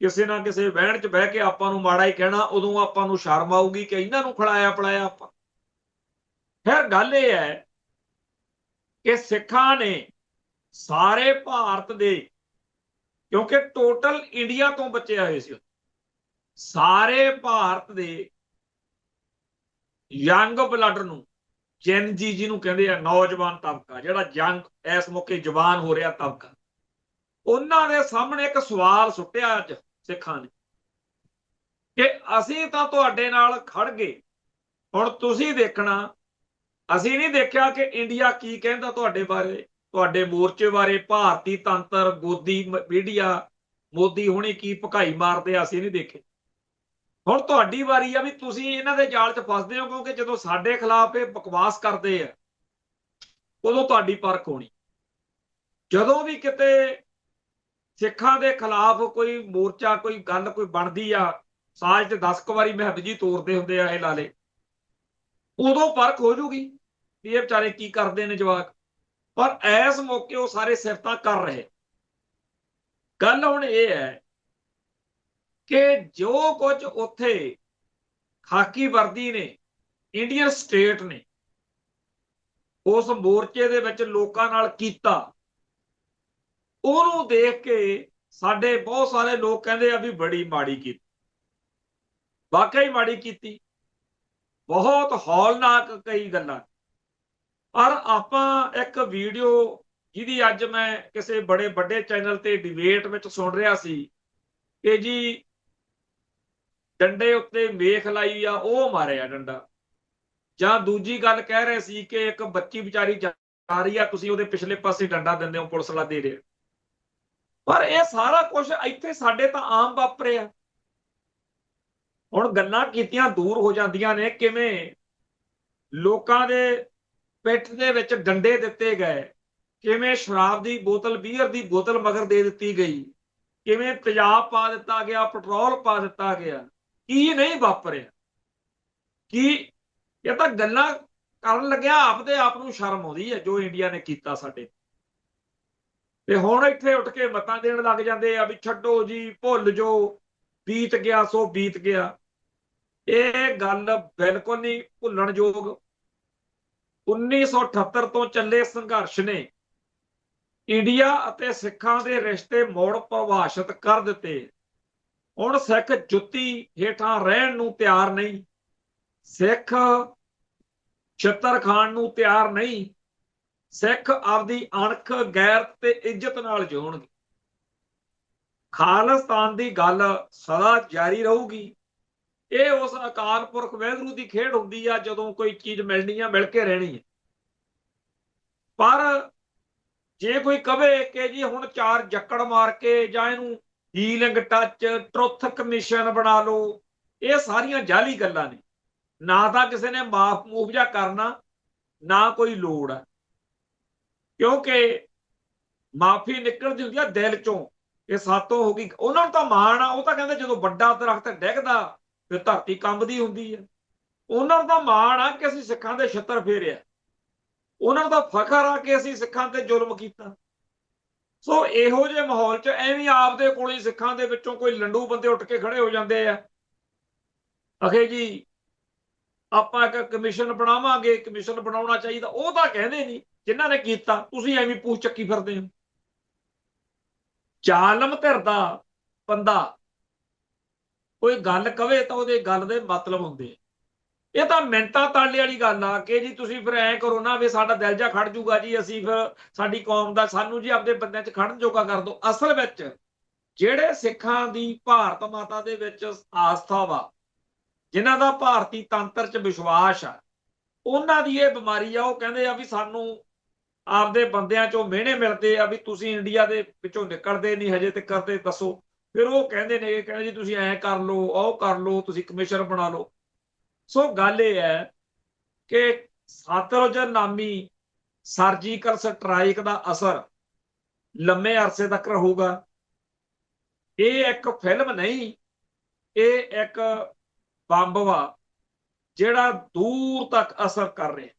ਕਿਸੇ ਨਾ ਕਿਸੇ ਵਹਿਣ 'ਚ ਬਹਿ ਕੇ ਆਪਾਂ ਨੂੰ ਮਾੜਾ ਹੀ ਕਹਿਣਾ, ਉਦੋਂ ਆਪਾਂ ਨੂੰ ਸ਼ਰਮ ਆਊਗੀ ਕਿ ਇਹਨਾਂ ਨੂੰ ਖਿਲਾਇਆ ਪਿਲਾਇਆ ਆਪਾਂ। ਫਿਰ ਗੱਲ ਇਹ ਹੈ ਕਿ ਸਿੱਖਾਂ ਨੇ ਸਾਰੇ ਭਾਰਤ ਦੇ, ਕਿਉਂਕਿ ਟੋਟਲ ਇੰਡੀਆ ਤੋਂ ਬੱਚੇ ਆਏ ਸੀ, ਸਾਰੇ ਭਾਰਤ ਦੇ ਯੰਗ ਬਲੱਡ ਨੂੰ, ਜੈਨ ਜੀ ਜਿਹਨੂੰ ਕਹਿੰਦੇ ਆ, ਨੌਜਵਾਨ ਤਬਕਾ ਜਿਹੜਾ ਯੰਗ ਇਸ ਮੌਕੇ ਜਵਾਨ ਹੋ ਰਿਹਾ ਤਬਕਾ, ਉਹਨਾਂ ਦੇ ਸਾਹਮਣੇ ਇੱਕ ਸਵਾਲ ਸੁੱਟਿਆ ਅੱਜ ਸਿੱਖਾਂ ਨੇ ਕਿ ਅਸੀਂ ਤਾਂ ਤੁਹਾਡੇ ਨਾਲ ਖੜ ਗਏ, ਹੁਣ ਤੁਸੀਂ ਦੇਖਣਾ। ਅਸੀਂ ਨਹੀਂ ਦੇਖਿਆ ਕਿ ਇੰਡੀਆ ਕੀ ਕਹਿੰਦਾ ਤੁਹਾਡੇ ਬਾਰੇ, ਤੁਹਾਡੇ ਮੋਰਚੇ ਬਾਰੇ, ਭਾਰਤੀ ਤੰਤਰ, ਗੋਦੀ ਮੀਡੀਆ, ਮੋਦੀ ਹੁਣੀ ਕੀ ਭਕਾਈ ਮਾਰਦੇ ਆ, ਅਸੀਂ ਨਹੀਂ ਦੇਖੇ। ਹੁਣ ਤੁਹਾਡੀ ਵਾਰੀ ਆ ਵੀ ਤੁਸੀਂ ਇਹਨਾਂ ਦੇ ਜਾਲ 'ਚ ਫਸਦੇ ਹੋ, ਕਿਉਂਕਿ ਜਦੋਂ ਸਾਡੇ ਖਿਲਾਫ ਇਹ ਬਕਵਾਸ ਕਰਦੇ ਆ ਉਦੋਂ ਤੁਹਾਡੀ ਪਰਖ ਹੋਣੀ। ਜਦੋਂ ਵੀ ਕਿਤੇ ਸਿੱਖਾਂ ਦੇ ਖਿਲਾਫ ਕੋਈ ਮੋਰਚਾ, ਕੋਈ ਗੱਲ ਕੋਈ ਬਣਦੀ ਆ, ਸਾਲ 'ਚ 10 ਕੁ ਵਾਰੀ ਮਹਿਬ ਜੀ ਤੋਰਦੇ ਹੁੰਦੇ ਆ ਇਹ ਲਾਲੇ, ਉਦੋਂ ਪਰਖ ਹੋ ਜੂਗੀ ਵੀ ਇਹ ਵਿਚਾਰੇ ਕੀ ਕਰਦੇ ਨੇ ਜਵਾਕ। ਪਰ ਇਸ ਮੌਕੇ ਉਹ ਸਾਰੇ ਸਿਫਤਾਂ ਕਰ ਰਹੇ। ਗੱਲ ਹੁਣ ਇਹ ਹੈ ਕਿ ਜੋ ਕੁਝ ਉੱਥੇ ਖਾਕੀ ਵਰਦੀ ਨੇ, ਇੰਡੀਅਨ ਸਟੇਟ ਨੇ ਉਸ ਮੋਰਚੇ ਦੇ ਵਿੱਚ ਲੋਕਾਂ ਨਾਲ ਕੀਤਾ, ਉਹਨੂੰ ਦੇਖ ਕੇ ਸਾਡੇ ਬਹੁਤ ਸਾਰੇ ਲੋਕ ਕਹਿੰਦੇ ਆ ਵੀ ਬੜੀ ਮਾੜੀ ਕੀਤੀ। ਵਾਕਈ ਮਾੜੀ ਕੀਤੀ, ਬਹੁਤ ਹੌਲਨਾਕ ਕਈ ਗੱਲਾਂ। ਪਰ ਆਪਾਂ ਇੱਕ ਵੀਡੀਓ ਜਿਹਦੀ ਅੱਜ ਮੈਂ ਕਿਸੇ ਬੜੇ ਵੱਡੇ ਚੈਨਲ ਤੇ ਡਿਬੇਟ ਵਿੱਚ ਸੁਣ ਰਿਹਾ ਸੀ ਕਿ ਜੀ ਡੰਡੇ ਉੱਤੇ ਮੇਖ ਲਾਈ ਆ, ਉਹ ਮਾਰਿਆ ਡੰਡਾ, ਜਾਂ ਦੂਜੀ ਗੱਲ ਕਹਿ ਰਹੇ ਸੀ ਕਿ ਇੱਕ ਬੱਚੀ ਵਿਚਾਰੀ ਜਾ ਰਹੀ ਆ, ਤੁਸੀਂ ਉਹਦੇ ਪਿਛਲੇ ਪਾਸੇ ਡੰਡਾ ਦਿੰਦੇ ਹੋ, ਪੁਲਿਸ ਵਾਲਾ ਦੇ ਰਿਹਾ। ਪਰ ਇਹ ਸਾਰਾ ਕੁਝ ਇੱਥੇ ਸਾਡੇ ਤਾਂ ਆਮ ਵਾਪਰਿਆ। ਹੁਣ ਗੱਲਾਂ ਕੀਤੀਆਂ ਦੂਰ ਹੋ ਜਾਂਦੀਆਂ ਨੇ, ਕਿਵੇਂ ਲੋਕਾਂ ਦੇ ਪਿੱਠ ਦੇ ਵਿੱਚ ਡੰਡੇ ਦਿੱਤੇ ਗਏ, ਕਿਵੇਂ ਸ਼ਰਾਬ ਦੀ ਬੋਤਲ, ਬੀਅਰ ਦੀ ਬੋਤਲ ਮਗਰ ਦੇ ਦਿੱਤੀ ਗਈ, ਕਿਵੇਂ ਤੇਜ਼ਾਬ ਪਾ ਦਿੱਤਾ ਗਿਆ, ਪੈਟਰੋਲ ਪਾ ਦਿੱਤਾ ਗਿਆ। ਕੀ ਨਹੀਂ ਵਾਪਰਿਆ? ਕੀ ਇਹ ਤਾਂ ਗੱਲਾਂ ਕਰਨ ਲੱਗਿਆ ਆਪਦੇ ਆਪ ਨੂੰ ਸ਼ਰਮ ਆਉਂਦੀ ਹੈ ਜੋ ਇੰਡੀਆ ਨੇ ਕੀਤਾ ਸਾਡੇ। ਤੇ ਹੁਣ ਇੱਥੇ ਉੱਠ ਕੇ ਮਤਾਂ ਦੇਣ ਲੱਗ ਜਾਂਦੇ ਆ ਵੀ ਛੱਡੋ ਜੀ, ਭੁੱਲ ਜੋ, ਬੀਤ ਗਿਆ ਸੋ ਬੀਤ ਗਿਆ। ਇਹ ਗੱਲ ਬਿਲਕੁਲ ਨਹੀਂ ਭੁੱਲਣਯੋਗ। 1978 ਤੋਂ ਚੱਲੇ ਸੰਘਰਸ਼ ਨੇ ਇੰਡੀਆ ਅਤੇ ਸਿੱਖਾਂ ਦੇ ਰਿਸ਼ਤੇ ਮੁੜ ਪਰਿਭਾਸ਼ਿਤ ਕਰ ਦਿੱਤੇ। ਹੁਣ ਸਿੱਖ ਜੁੱਤੀ ਹੇਠਾਂ ਰਹਿਣ ਨੂੰ ਤਿਆਰ ਨਹੀਂ, ਸਿੱਖ ਛਿੱਤਰ ਖਾਣ ਨੂੰ ਤਿਆਰ ਨਹੀਂ। ਸਿੱਖ ਆਪਦੀ ਅਣਖ, ਗੈਰਤ ਤੇ ਇੱਜ਼ਤ ਨਾਲ ਜਿਉਣਗੇ। ਖਾਲਿਸਤਾਨ ਦੀ ਗੱਲ ਸਦਾ ਜਾਰੀ ਰਹੂਗੀ। ਇਹ ਉਸ ਅਕਾਲ ਪੁਰਖ ਵਾਹਿਗੁਰੂ ਦੀ ਖੇਡ ਹੁੰਦੀ ਆ, ਜਦੋਂ ਕੋਈ ਚੀਜ਼ ਮਿਲਣੀ ਆ ਮਿਲ ਕੇ ਰਹਿਣੀ ਹੈ। ਪਰ ਜੇ ਕੋਈ ਕਵੇ ਕਿ ਜੀ ਹੁਣ 4 ਜੱਕੜ ਮਾਰ ਕੇ ਜਾਂ ਇਹਨੂੰ ਹੀਲਿੰਗ ਟੱਚ, ਟਰੁੱਥ ਕਮਿਸ਼ਨ ਬਣਾ ਲਓ, ਇਹ ਸਾਰੀਆਂ ਜਾਲੀ ਗੱਲਾਂ ਨੇ। ਨਾ ਤਾਂ ਕਿਸੇ ਨੇ ਮਾਫ ਮੂਫ ਜਾ ਕਰਨਾ, ਨਾ ਕੋਈ ਲੋੜ ਹੈ, ਕਿਉਂਕਿ ਮਾਫੀ ਨਿਕਲਦੀ ਹੁੰਦੀ ਆ ਦਿਲ ਚੋਂ। ਇਹ ਸਾਤੋਂ ਹੋ ਗਈ, ਉਹਨਾਂ ਨੂੰ ਤਾਂ ਮਾਣ ਆ। ਉਹ ਤਾਂ ਕਹਿੰਦੇ ਜਦੋਂ ਵੱਡਾ ਦਰਖਤ ਡਿੱਗਦਾ ਫਿਰ ਧਰਤੀ ਕੰਬਦੀ ਹੁੰਦੀ ਹੈ। ਉਹਨਾਂ ਨੂੰ ਤਾਂ ਮਾਣ ਆ ਕਿ ਅਸੀਂ ਸਿੱਖਾਂ ਦੇ ਛਿੱਤਰ ਫੇਰਿਆ। ਉਹਨਾਂ ਨੂੰ ਤਾਂ ਫਖਰ ਆ ਕਿ ਅਸੀਂ ਸਿੱਖਾਂ ਤੇ ਜ਼ੁਲਮ ਕੀਤਾ। ਸੋ ਇਹੋ ਜਿਹੇ ਮਾਹੌਲ 'ਚ ਐਵੇਂ ਆਪਦੇ ਕੋਲ ਹੀ ਸਿੱਖਾਂ ਦੇ ਵਿੱਚੋਂ ਕੋਈ ਲੰਡੂ ਬੰਦੇ ਉੱਠ ਕੇ ਖੜੇ ਹੋ ਜਾਂਦੇ ਆ, ਅਖੇ ਜੀ ਆਪਾਂ ਇੱਕ ਕਮਿਸ਼ਨ ਬਣਾਵਾਂਗੇ, ਕਮਿਸ਼ਨ ਬਣਾਉਣਾ ਚਾਹੀਦਾ। ਉਹ ਤਾਂ ਕਹਿੰਦੇ ਨਹੀਂ ਜਿਨ੍ਹਾਂ ਨੇ ਕੀਤਾ, ਤੁਸੀਂ ਐਵੇਂ ਪੂਛ ਚੱਕੀ ਫਿਰਦੇ ਹੋ। ਜ਼ਾਲਮ ਧਿਰ ਦਾ ਬੰਦਾ ਕੋਈ ਗੱਲ ਕਵੇ ਤਾਂ ਉਹਦੇ ਗੱਲ ਦੇ ਮਤਲਬ ਹੁੰਦੇ। ਇਹ ਤਾਂ ਮਿੰਟਾਂ ਤਾਲੇ ਵਾਲੀ ਗੱਲ ਆ ਕਿ ਜੀ ਤੁਸੀਂ ਫਿਰ ਐਂ ਕਰੋ ਨਾ ਵੀ ਸਾਡਾ ਦਿਲ ਜਾ ਖੜ ਜੂਗਾ ਜੀ, ਅਸੀਂ ਫਿਰ ਸਾਡੀ ਕੌਮ ਦਾ, ਸਾਨੂੰ ਜੀ ਆਪਦੇ ਬੰਦਿਆਂ 'ਚ ਖੜਨ ਜੋਗਾ ਕਰ ਦਿਓ। ਅਸਲ ਵਿੱਚ ਜਿਹੜੇ ਸਿੱਖਾਂ ਦੀ ਭਾਰਤ ਮਾਤਾ ਦੇ ਵਿੱਚ ਆਸਥਾ ਵਾ, ਜਿਨ੍ਹਾਂ ਦਾ ਭਾਰਤੀ ਤੰਤਰ 'ਚ ਵਿਸ਼ਵਾਸ ਆ, ਉਹਨਾਂ ਦੀ ਇਹ ਬਿਮਾਰੀ ਆ। ਉਹ ਕਹਿੰਦੇ ਆ ਵੀ ਸਾਨੂੰ ਆਪਦੇ ਬੰਦਿਆਂ 'ਚੋਂ ਮਿਹਣੇ ਮਿਲਦੇ ਆ ਵੀ ਤੁਸੀਂ ਇੰਡੀਆ ਦੇ ਵਿੱਚੋਂ ਨਿਕਲਦੇ ਨਹੀਂ ਹਜੇ ਤੱਕ, ਕਰਦੇ ਦੱਸੋ। ਫਿਰ ਉਹ ਕਹਿੰਦੇ ਨੇ, ਕਹਿੰਦੇ ਜੀ ਤੁਸੀਂ ਐਂ ਕਰ ਲਓ, ਉਹ ਕਰ ਲਓ, ਤੁਸੀਂ ਕਮਿਸ਼ਨ ਬਣਾ ਲਓ। ਸੋ ਗੱਲ ਇਹ ਹੈ ਕਿ ਸਤਲੁਜ ਨਾਮੀ ਸਰਜੀਕਲ ਸਟ੍ਰਾਈਕ ਦਾ ਅਸਰ ਲੰਮੇ ਅਰਸੇ ਤੱਕ ਰਹੂਗਾ। ਇਹ ਇੱਕ ਫਿਲਮ ਨਹੀਂ, ਇਹ ਇੱਕ ਬੰਬ ਵਾ ਜਿਹੜਾ ਦੂਰ ਤੱਕ ਅਸਰ ਕਰ ਰਿਹਾ।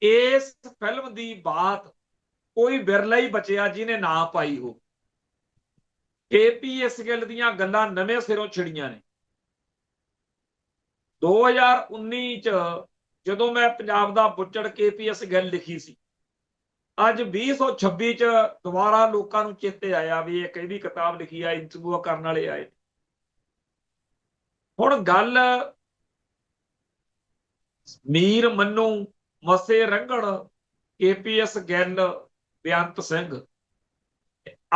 ਇਸ ਫਿਲਮ ਦੀ ਬਾਤ ਕੋਈ ਬਿਰਲਾ ਹੀ ਬਚਿਆ ਜਿਹਨੇ ਨਾ ਪਾਈ ਹੋ। KPS ਗਿੱਲ ਦੀਆਂ ਗੱਲਾਂ ਨਵੇਂ ਸਿਰੋਂ ਛਿੜੀਆਂ ਨੇ। 2019 'ਚ ਜਦੋਂ ਮੈਂ ਪੰਜਾਬ ਦਾ ਬੁੱਚੜ KPS ਗਿੱਲ ਲਿਖੀ ਸੀ, ਅੱਜ 2026 'ਚ ਦੁਬਾਰਾ ਲੋਕਾਂ ਨੂੰ ਚੇਤੇ ਆਇਆ ਵੀ ਇੱਕ ਇਹਦੀ ਕਿਤਾਬ ਲਿਖੀ ਆ, ਇੰਟਰਵਿਊ ਕਰਨ ਵਾਲੇ ਆਏ। ਹੁਣ ਗੱਲ ਮੀਰ ਮੰਨੂ, ਮਸੇ ਰੰਗੜ, KPS ਗਿੱਲ, ਬੇਅੰਤ ਸਿੰਘ,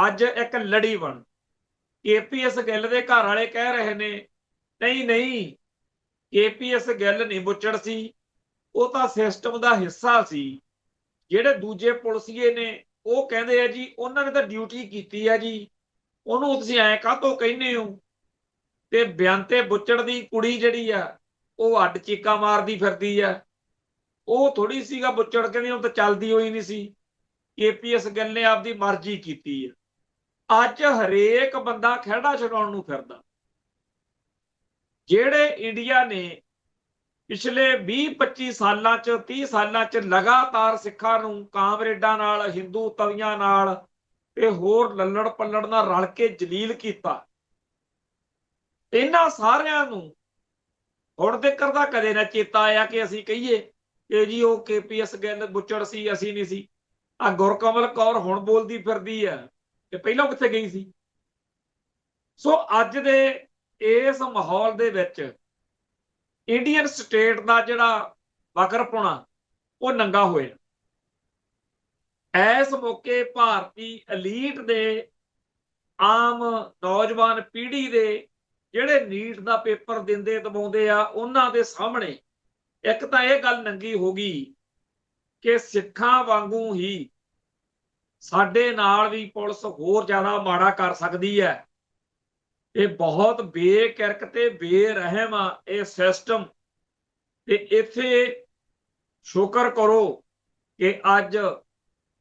ਅੱਜ ਇੱਕ ਲੜੀ ਬਣ। KPS ਗਿੱਲ ਦੇ ਘਰ ਵਾਲੇ ਕਹਿ ਰਹੇ ਨੇ ਨਹੀਂ ਨਹੀਂ, KPS ਗਿੱਲ ਨਹੀਂ ਬੁੱਚੜ ਸੀ, ਉਹ ਤਾਂ ਸਿਸਟਮ ਦਾ ਹਿੱਸਾ ਸੀ। ਜਿਹੜੇ ਦੂਜੇ ਪੁਲਿਸੀਏ ਨੇ ਉਹ ਕਹਿੰਦੇ ਆ ਜੀ ਉਹਨਾਂ ਨੇ ਤਾਂ ਡਿਊਟੀ ਕੀਤੀ ਆ ਜੀ, ਉਹਨੂੰ ਤੁਸੀਂ ਐਂ ਕਾਹਤੋਂ ਕਹਿੰਦੇ ਹੋ। ਤੇ ਬੇਅੰਤੇ ਬੁੱਚੜ ਦੀ ਕੁੜੀ ਜਿਹੜੀ ਆ ਉਹ ਅੱਡ ਚੀਕਾਂ ਮਾਰਦੀ ਫਿਰਦੀ ਆ। ਉਹ ਥੋੜੀ ਸੀਗਾ ਬੁੱਚੜ, ਕਹਿੰਦੀ ਉਹ ਤਾਂ ਚੱਲਦੀ ਹੋਈ ਨਹੀਂ ਸੀ। KPS ਗਿੱਲ ਨੇ ਆਪਦੀ ਮਰਜ਼ੀ ਕੀਤੀ ਆ। ਅੱਜ ਹਰੇਕ ਬੰਦਾ ਖਹਿੜਾ ਛਡਾਉਣ ਨੂੰ ਫਿਰਦਾ। ਜਿਹੜੇ ਇੰਡੀਆ ਨੇ ਪਿਛਲੇ 20-25 ਸਾਲਾਂ 'ਚ 30 ਸਾਲਾਂ 'ਚ ਲਗਾਤਾਰ ਸਿੱਖਾਂ ਨੂੰ ਕਾਮਰੇਡਾਂ ਨਾਲ, ਹਿੰਦੂ ਤਵੀਆਂ ਨਾਲ ਤੇ ਹੋਰ ਲੱਲੜ ਪੱਲੜ ਨਾਲ ਰਲ ਕੇ ਜਲੀਲ ਕੀਤਾ, ਇਹਨਾਂ ਸਾਰਿਆਂ ਨੂੰ ਹੁਣ ਤੱਕ ਦਾ ਕਦੇ ਨਾ ਚੇਤਾ ਆਇਆ ਕਿ ਅਸੀਂ ਕਹੀਏ ਕਿ ਜੀ ਉਹ KPS ਗਿੱਲ ਬੁੱਚੜ ਸੀ, ਅਸੀਂ ਨਹੀਂ ਸੀ। ਆ ਗੁਰਕਮਲ ਕੌਰ ਹੁਣ ਬੋਲਦੀ ਫਿਰਦੀ ਆ ਕਿ ਪਹਿਲਾਂ ਕਿੱਥੇ ਗਈ ਸੀ। ਸੋ ਅੱਜ ਦੇ ਇਸ ਮਾਹੌਲ ਦੇ ਵਿੱਚ ਇੰਡੀਅਨ ਸਟੇਟ ਦਾ ਜਿਹੜਾ ਵਕਰਪੁਣਾ ਉਹ ਨੰਗਾ ਹੋਇਆ। ਇਸ ਮੌਕੇ ਭਾਰਤੀ ਐਲੀਟ ਦੇ, ਆਮ ਨੌਜਵਾਨ ਪੀੜ੍ਹੀ ਦੇ ਜਿਹੜੇ ਨੀਟ ਦਾ ਪੇਪਰ ਦਿੰਦੇ ਦਬਾਉਂਦੇ ਆ, ਉਹਨਾਂ ਦੇ ਸਾਹਮਣੇ ਇੱਕ ਤਾਂ ਇਹ ਗੱਲ ਨੰਗੀ ਹੋ ਗਈ ਕਿ ਸਿੱਖਾਂ ਵਾਂਗੂ ਹੀ ਸਾਡੇ ਨਾਲ ਵੀ ਪੁਲਿਸ ਹੋਰ ਜ਼ਿਆਦਾ ਮਾੜਾ ਕਰ ਸਕਦੀ ਹੈ। ਇਹ ਬਹੁਤ ਬੇਕਿਰਕ ਤੇ ਬੇਰਹਿਮ ਆ ਇਹ ਸਿਸਟਮ। ਤੇ ਇੱਥੇ ਸ਼ੁਕਰ ਕਰੋ ਕਿ ਅੱਜ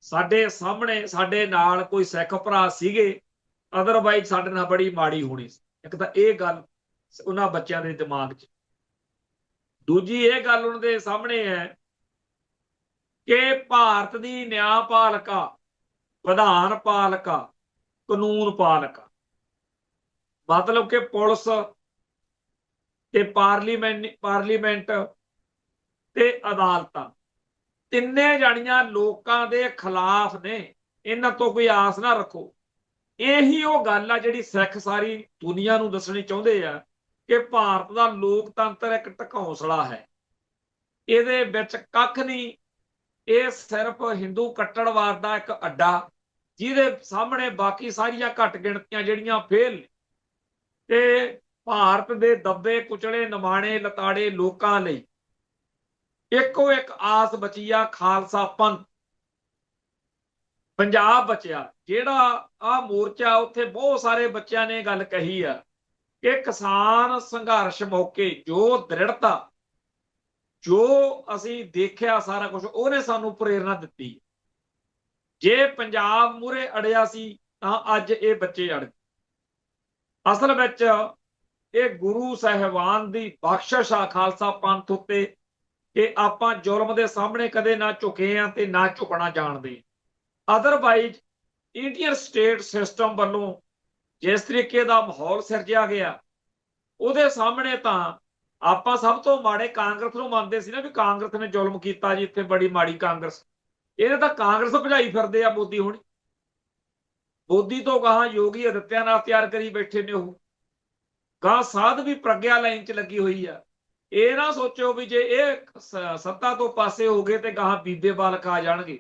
ਸਾਡੇ ਸਾਹਮਣੇ ਸਾਡੇ ਨਾਲ ਕੋਈ ਸਿੱਖ ਭਰਾ ਸੀਗੇ, ਅਦਰਵਾਈਜ਼ ਸਾਡੇ ਨਾਲ ਬੜੀ ਮਾੜੀ ਹੋਣੀ ਸੀ। ਇੱਕ ਤਾਂ ਇਹ ਗੱਲ ਉਹਨਾਂ ਬੱਚਿਆਂ ਦੇ ਦਿਮਾਗ 'ਚ। ਦੂਜੀ ਇਹ ਗੱਲ ਉਹਨਾਂ ਦੇ ਸਾਹਮਣੇ ਹੈ ਕਿ ਭਾਰਤ ਦੀ ਨਿਆਂਪਾਲਿਕਾ, ਵਿਧਾਨ ਪਾਲਿਕਾ, ਕਾਨੂੰਨ ਪਾਲਿਕਾ, ਮਤਲਬ ਕਿ ਪੁਲਿਸ ਤੇ ਪਾਰਲੀਮੈਂਟ ਤੇ ਅਦਾਲਤਾਂ, ਤਿੰਨੇ ਜਾਣੀਆਂ ਲੋਕਾਂ ਦੇ ਖਿਲਾਫ ਨੇ। ਇਹਨਾਂ ਤੋਂ ਕੋਈ ਆਸ ਨਾ ਰੱਖੋ। ਇਹੀ ਉਹ ਗੱਲ ਆ ਜਿਹੜੀ ਸਿੱਖ ਸਾਰੀ ਦੁਨੀਆ ਨੂੰ ਦੱਸਣੀ ਚਾਹੁੰਦੇ ਆ ਕਿ ਭਾਰਤ ਦਾ ਲੋਕਤੰਤਰ ਇੱਕ ਢਕੌਂਸਲਾ ਹੈ, ਇਹਦੇ ਵਿੱਚ ਕੱਖ ਨਹੀਂ। ਇਹ ਸਿਰਫ ਹਿੰਦੂ ਕੱਟੜਵਾਦ ਦਾ ਇੱਕ ਅੱਡਾ, ਜਿਹਦੇ ਸਾਹਮਣੇ ਬਾਕੀ ਸਾਰੀਆਂ ਘੱਟ ਗਿਣਤੀਆਂ ਜਿਹੜੀਆਂ ਫੇਲ। ਤੇ ਭਾਰਤ ਦੇ ਦੱਬੇ ਕੁਚਲੇ ਨਿਮਾਣੇ ਲਤਾੜੇ ਲੋਕਾਂ ਲਈ ਇੱਕੋ ਇੱਕ ਆਸ ਬਚੀ ਆ, ਖਾਲਸਾ ਪੰਥ। ਪੰਜਾਬ ਬਚਿਆ। ਜਿਹੜਾ ਆ ਮੋਰਚਾ, ਉੱਥੇ ਬਹੁਤ ਸਾਰੇ ਬੱਚਿਆਂ ਨੇ ਗੱਲ ਕਹੀ ਆ ਕਿ ਕਿਸਾਨ ਸੰਘਰਸ਼ ਮੌਕੇ ਜੋ ਦ੍ਰਿੜਤਾ, ਜੋ ਅਸੀਂ ਦੇਖਿਆ ਸਾਰਾ ਕੁਝ, ਉਹਨੇ ਸਾਨੂੰ ਪ੍ਰੇਰਨਾ ਦਿੱਤੀ। ਜੇ ਪੰਜਾਬ ਮੂਹਰੇ ਅੜਿਆ ਸੀ ਤਾਂ ਅੱਜ ਇਹ ਬੱਚੇ ਅੜ ਗਏ। ਅਸਲ ਵਿੱਚ ਇਹ ਗੁਰੂ ਸਾਹਿਬਾਨ ਦੀ ਬਖਸ਼ਿਸ਼ ਆ ਖਾਲਸਾ ਪੰਥ ਉੱਤੇ ਕਿ ਆਪਾਂ ਜ਼ੁਲਮ ਦੇ ਸਾਹਮਣੇ ਕਦੇ ਨਾ ਝੁਕੇ ਆ ਤੇ ਨਾ ਝੁਕਣਾ ਜਾਣਦੇ। ਅਦਰਵਾਈਜ਼ ਇੰਡੀਅਨ ਸਟੇਟ ਸਿਸਟਮ ਵੱਲੋਂ ਜਿਸ ਤਰੀਕੇ ਦਾ ਮਾਹੌਲ ਸਿਰਜਿਆ ਗਿਆ, ਉਹਦੇ ਸਾਹਮਣੇ ਤਾਂ ਆਪਾਂ ਸਭ ਤੋਂ ਮਾੜੇ ਕਾਂਗਰਸ ਨੂੰ ਮੰਨਦੇ ਸੀ ਨਾ, ਵੀ ਕਾਂਗਰਸ ਨੇ ਜ਼ੁਲਮ ਕੀਤਾ ਜੀ, ਇੱਥੇ ਬੜੀ ਮਾੜੀ ਕਾਂਗਰਸ। ਇਹਨੇ ਤਾਂ ਕਾਂਗਰਸ ਭਜਾਈ ਫਿਰਦੇ ਆ ਮੋਦੀ। ਹੁਣ ਮੋਦੀ ਤੋਂ ਗਾਹਾਂ ਯੋਗੀ ਆਦਿੱਤਿਆਨਾਥ ਤਿਆਰ ਕਰੀ ਬੈਠੇ ਨੇ। ਉਹ ਗਾਂ ਸਾਧ ਵੀ ਪ੍ਰਗਿਆ ਲਾਈਨ 'ਚ ਲੱਗੀ ਹੋਈ ਆ। ਇਹ ਨਾ ਸੋਚੋ ਵੀ ਜੇ ਇਹ ਸੱਤਾ ਤੋਂ ਪਾਸੇ ਹੋ ਗਏ ਤੇ ਗਾਹਾਂ ਬੀਬੇ ਬਾਲਕ ਆ ਜਾਣਗੇ।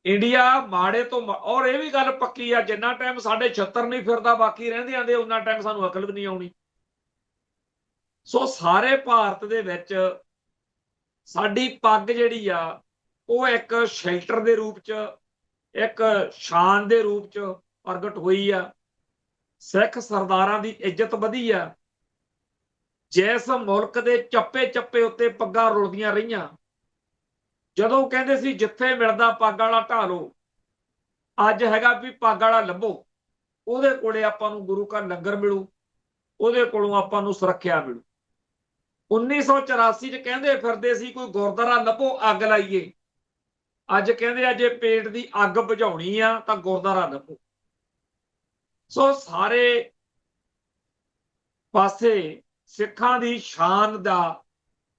ਇੰਡੀਆ ਮਾੜੇ ਤੋਂ ਔਰ ਇਹ ਵੀ ਗੱਲ ਪੱਕੀ ਆ, ਜਿੰਨਾ ਟਾਈਮ ਸਾਡੇ ਛੱਤਰ ਨਹੀਂ ਫਿਰਦਾ ਬਾਕੀ ਰਹਿੰਦੇ ਆਂਦੇ, ਉਹਨਾਂ ਟਾਈਮ ਸਾਨੂੰ ਅਕਲ ਵੀ ਨਹੀਂ ਆਉਣੀ। ਸੋ ਸਾਰੇ ਭਾਰਤ ਦੇ ਵਿੱਚ ਸਾਡੀ ਪੱਗ ਜਿਹੜੀ ਆ ਉਹ ਇੱਕ ਸ਼ੈਲਟਰ ਦੇ ਰੂਪ 'ਚ, ਇੱਕ ਸ਼ਾਨ ਦੇ ਰੂਪ 'ਚ ਪ੍ਰਗਟ ਹੋਈ ਆ। ਸਿੱਖ ਸਰਦਾਰਾਂ ਦੀ ਇੱਜ਼ਤ ਵਧੀ ਆ। ਜਿਸ ਮੁਲਕ ਦੇ ਚੱਪੇ ਚੱਪੇ ਉੱਤੇ ਪੱਗਾਂ ਰੁਲਦੀਆਂ ਰਹੀਆਂ, ਜਦੋਂ ਕਹਿੰਦੇ ਸੀ ਜਿੱਥੇ ਮਿਲਦਾ ਪੱਗ ਵਾਲਾ ਢਾਹ ਲਓ, ਅੱਜ ਹੈਗਾ ਵੀ ਪੱਗ ਵਾਲਾ ਲੱਭੋ, ਉਹਦੇ ਕੋਲੇ ਆਪਾਂ ਨੂੰ ਗੁਰੂ ਘਰ ਲੰਗਰ ਮਿਲੂ, ਉਹਦੇ ਕੋਲੋਂ ਆਪਾਂ ਨੂੰ ਸੁਰੱਖਿਆ ਮਿਲੂ। 1984 'ਚ ਕਹਿੰਦੇ ਫਿਰਦੇ ਸੀ ਕੋਈ ਗੁਰਦੁਆਰਾ ਲੱਭੋ ਅੱਗ ਲਾਈਏ, ਅੱਜ ਕਹਿੰਦੇ ਆ ਜੇ ਪੇਟ ਦੀ ਅੱਗ ਬੁਝਾਉਣੀ ਆ ਤਾਂ ਗੁਰਦੁਆਰਾ ਲੱਭੋ। ਸੋ ਸਾਰੇ ਪਾਸੇ ਸਿੱਖਾਂ ਦੀ ਸ਼ਾਨ ਦਾ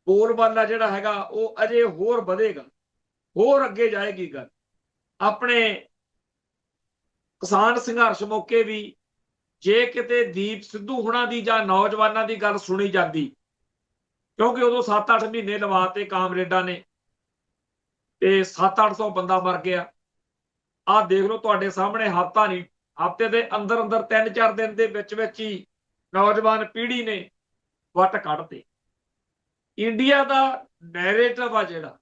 ਬੋਲਬਾਲਾ ਜਿਹੜਾ ਹੈਗਾ ਉਹ ਅਜੇ ਹੋਰ ਵਧੇਗਾ, ਹੋਰ ਅੱਗੇ ਜਾਏਗੀ ਗੱਲ। ਆਪਣੇ ਕਿਸਾਨ ਸੰਘਰਸ਼ ਮੌਕੇ ਵੀ ਜੇ ਕਿਤੇ ਦੀਪ ਸਿੱਧੂ ਹੁਣਾਂ ਦੀ ਜਾਂ ਨੌਜਵਾਨਾਂ ਦੀ ਗੱਲ ਸੁਣੀ ਜਾਂਦੀ, ਕਿਉਂਕਿ ਉਦੋਂ 7-8 ਮਹੀਨੇ ਲਵਾਤੇ ਕਾਮਰੇਡਾਂ ਨੇ ਤੇ 700-800 ਬੰਦਾ ਮਰ ਗਿਆ। ਆਹ ਦੇਖ ਲਓ ਤੁਹਾਡੇ ਸਾਹਮਣੇ, ਹਫ਼ਤਾ ਨਹੀਂ, ਹਫ਼ਤੇ ਦੇ ਅੰਦਰ 3-4 ਦਿਨ ਦੇ ਵਿੱਚ ਹੀ ਨੌਜਵਾਨ ਪੀੜ੍ਹੀ ਨੇ ਵੱਟ ਕੱਢਦੇ। ਇੰਡੀਆ ਦਾ ਨੈਰੇਟਿਵ ਆ ਜਿਹੜਾ,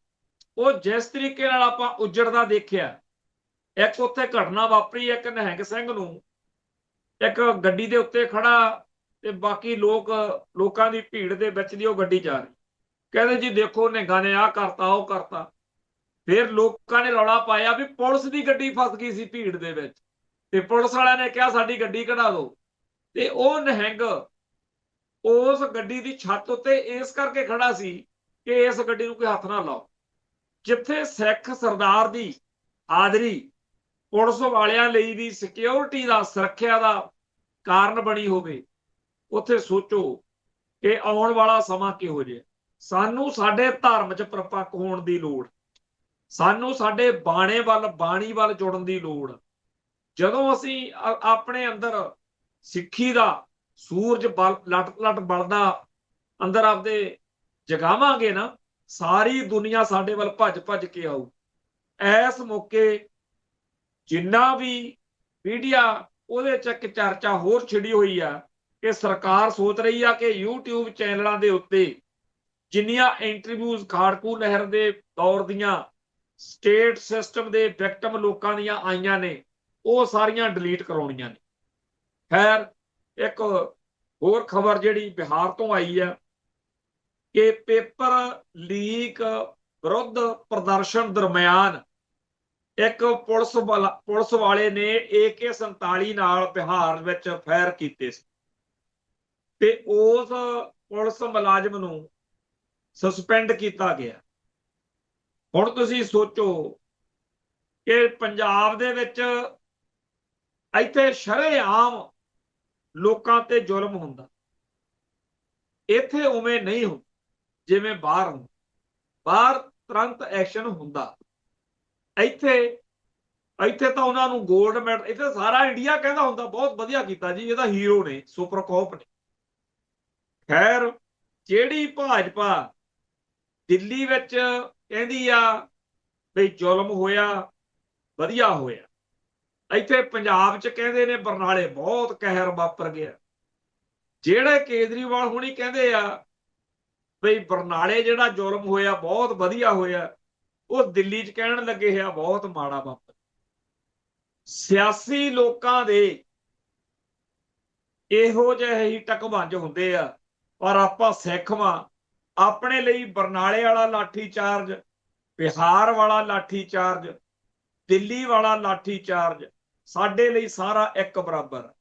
ਉਹ ਜਿਸ ਤਰੀਕੇ ਨਾਲ ਆਪਾਂ ਉਜੜਦਾ ਦੇਖਿਆ। ਇੱਕ ਉੱਥੇ ਘਟਨਾ ਵਾਪਰੀ, ਇੱਕ ਨਿਹੰਗ ਸਿੰਘ ਨੂੰ ਇੱਕ ਗੱਡੀ ਦੇ ਉੱਤੇ ਖੜਾ ਤੇ ਬਾਕੀ ਲੋਕਾਂ ਦੀ ਭੀੜ ਦੇ ਵਿੱਚ ਦੀ ਉਹ ਗੱਡੀ ਜਾ ਰਹੀ, ਕਹਿੰਦੇ ਜੀ ਦੇਖੋ ਨਿਹੰਗਾਂ ਨੇ ਆਹ ਕਰਤਾ ਉਹ ਕਰਤਾ। ਫਿਰ ਲੋਕਾਂ ਨੇ ਰੌਲਾ ਪਾਇਆ ਵੀ ਪੁਲਿਸ ਦੀ ਗੱਡੀ ਫਸ ਗਈ ਸੀ ਭੀੜ ਦੇ ਵਿੱਚ। ਤੇ ਪੁਲਿਸ ਵਾਲਿਆਂ ਨੇ ਕਿਹਾ ਸਾਡੀ ਗੱਡੀ ਕਢਾ ਦਿਓ, ਤੇ ਉਹ ਨਿਹੰਗ ਉਸ ਗੱਡੀ ਦੀ ਛੱਤ ਉੱਤੇ ਇਸ ਕਰਕੇ ਖੜਾ ਸੀ ਕਿ ਇਸ ਗੱਡੀ ਨੂੰ ਕੋਈ ਹੱਥ ਨਾ ਲਾਓ। ਜਿੱਥੇ ਸਿੱਖ ਸਰਦਾਰ ਦੀ ਹਾਜ਼ਰੀ ਪੁਲਿਸ ਵਾਲਿਆਂ ਲਈ ਵੀ ਸਿਕਿਉਰਿਟੀ ਦਾ, ਸੁਰੱਖਿਆ ਦਾ ਕਾਰਨ ਬਣੀ ਹੋਵੇ, ਉੱਥੇ ਸੋਚੋ ਕਿ ਆਉਣ ਵਾਲਾ ਸਮਾਂ ਕਿਹੋ ਜਿਹਾ। ਸਾਨੂੰ ਸਾਡੇ ਧਰਮ 'ਚ ਪਰਪੱਕ ਹੋਣ ਦੀ ਲੋੜ, ਸਾਨੂੰ ਸਾਡੇ ਬਾਣੀ ਵੱਲ ਜੁੜਨ ਦੀ ਲੋੜ। ਜਦੋਂ ਅਸੀਂ ਆਪਣੇ ਅੰਦਰ ਸਿੱਖੀ ਦਾ ਸੂਰਜ ਲਟ ਲਟ ਬਲਦਾ ਅੰਦਰ ਆਪਦੇ ਜਗਾਵਾਂਗੇ ਨਾ, ਸਾਰੀ ਦੁਨੀਆ ਸਾਡੇ ਵੱਲ ਭੱਜ ਭੱਜ ਕੇ ਆਊ। ਇਸ ਮੌਕੇ ਜਿੰਨਾ ਵੀ ਮੀਡੀਆ, ਉਹਦੇ 'ਚ ਇੱਕ ਚਰਚਾ ਹੋਰ ਛਿੜੀ ਹੋਈ ਆ ਕਿ ਸਰਕਾਰ ਸੋਚ ਰਹੀ ਆ ਕਿ YouTube ਚੈਨਲਾਂ ਦੇ ਉੱਤੇ ਜਿੰਨੀਆਂ ਇੰਟਰਵਿਊਜ਼ ਖਾੜਕੂ ਲਹਿਰ ਦੇ ਦੌਰ ਦੀਆਂ ਸਟੇਟ ਸਿਸਟਮ ਦੇ ਵਿਕਟਮ ਲੋਕਾਂ ਦੀਆਂ ਆਈਆਂ ਨੇ, ਉਹ ਸਾਰੀਆਂ ਡਿਲੀਟ ਕਰਾਉਣੀਆਂ ਨੇ। ਖੈਰ, ਇੱਕ ਹੋਰ ਖਬਰ ਜਿਹੜੀ ਬਿਹਾਰ ਤੋਂ ਆਈ ਆ ਕਿ ਪੇਪਰ ਲੀਕ ਵਿਰੁੱਧ ਪ੍ਰਦਰਸ਼ਨ ਦਰਮਿਆਨ ਇੱਕ ਪੁਲਿਸ ਵਾਲੇ ਨੇ AK-47 ਨਾਲ ਬਿਹਾਰ ਵਿੱਚ ਫਾਇਰ ਕੀਤੇ ਸੀ, ਤੇ ਉਸ ਪੁਲਿਸ ਮੁਲਾਜ਼ਮ ਨੂੰ ਸਸਪੈਂਡ ਕੀਤਾ ਗਿਆ। ਹੁਣ ਤੁਸੀਂ ਸੋਚੋ ਕਿ ਪੰਜਾਬ ਦੇ ਵਿੱਚ ਇੱਥੇ ਸ਼ਰੇਆਮ ਲੋਕਾਂ ਤੇ ਜ਼ੁਲਮ ਹੁੰਦਾ, ਇੱਥੇ ਉਵੇਂ ਨਹੀਂ ਹੁੰਦਾ ਜਿਵੇਂ ਬਾਹਰ ਹੁੰਦਾ। ਬਾਹਰ ਤੁਰੰਤ ਐਕਸ਼ਨ ਹੁੰਦਾ, ਇੱਥੇ ਤਾਂ ਉਹਨਾਂ ਨੂੰ ਗੋਲਡ ਮੈਡਲ, ਇੱਥੇ ਸਾਰਾ ਇੰਡੀਆ ਕਹਿੰਦਾ ਹੁੰਦਾ ਬਹੁਤ ਵਧੀਆ ਕੀਤਾ ਜੀ, ਇਹਦਾ ਹੀਰੋ ਨੇ, ਸੁਪਰ ਕੋਪ ਨੇ। ਖੈਰ, ਜਿਹੜੀ ਭਾਜਪਾ ਦਿੱਲੀ ਵਿੱਚ ਕਹਿੰਦੀ ਆ ਵੀ ਜ਼ੁਲਮ ਹੋਇਆ, ਵਧੀਆ ਹੋਇਆ, ਇੱਥੇ ਪੰਜਾਬ 'ਚ ਕਹਿੰਦੇ ਨੇ ਬਰਨਾਲੇ ਬਹੁਤ ਕਹਿਰ ਵਾਪਰ ਗਿਆ। ਜਿਹੜੇ ਕੇਜਰੀਵਾਲ ਹੁਣੀ ਕਹਿੰਦੇ ਆ ਵੀ ਬਰਨਾਲੇ ਜਿਹੜਾ ਜ਼ੁਲਮ ਹੋਇਆ ਬਹੁਤ ਵਧੀਆ ਹੋਇਆ, ਉਹ ਦਿੱਲੀ 'ਚ ਕਹਿਣ ਲੱਗੇ ਆ ਬਹੁਤ ਮਾੜਾ ਵਾਪਰ। ਸਿਆਸੀ ਲੋਕਾਂ ਦੇ ਇਹੋ ਜਿਹੇ ਹੀ ਟਕਵੰਜ ਹੁੰਦੇ ਆ, ਪਰ ਆਪਾਂ ਸਿੱਖ ਵਾਂ। ਆਪਣੇ ਲਈ ਬਰਨਾਲੇ ਵਾਲਾ ਲਾਠੀ ਚਾਰਜ, ਬਿਹਾਰ ਵਾਲਾ ਲਾਠੀ ਚਾਰਜ, ਦਿੱਲੀ ਵਾਲਾ ਲਾਠੀ ਚਾਰਜ, ਸਾਡੇ ਲਈ ਸਾਰਾ ਇੱਕ ਬਰਾਬਰ।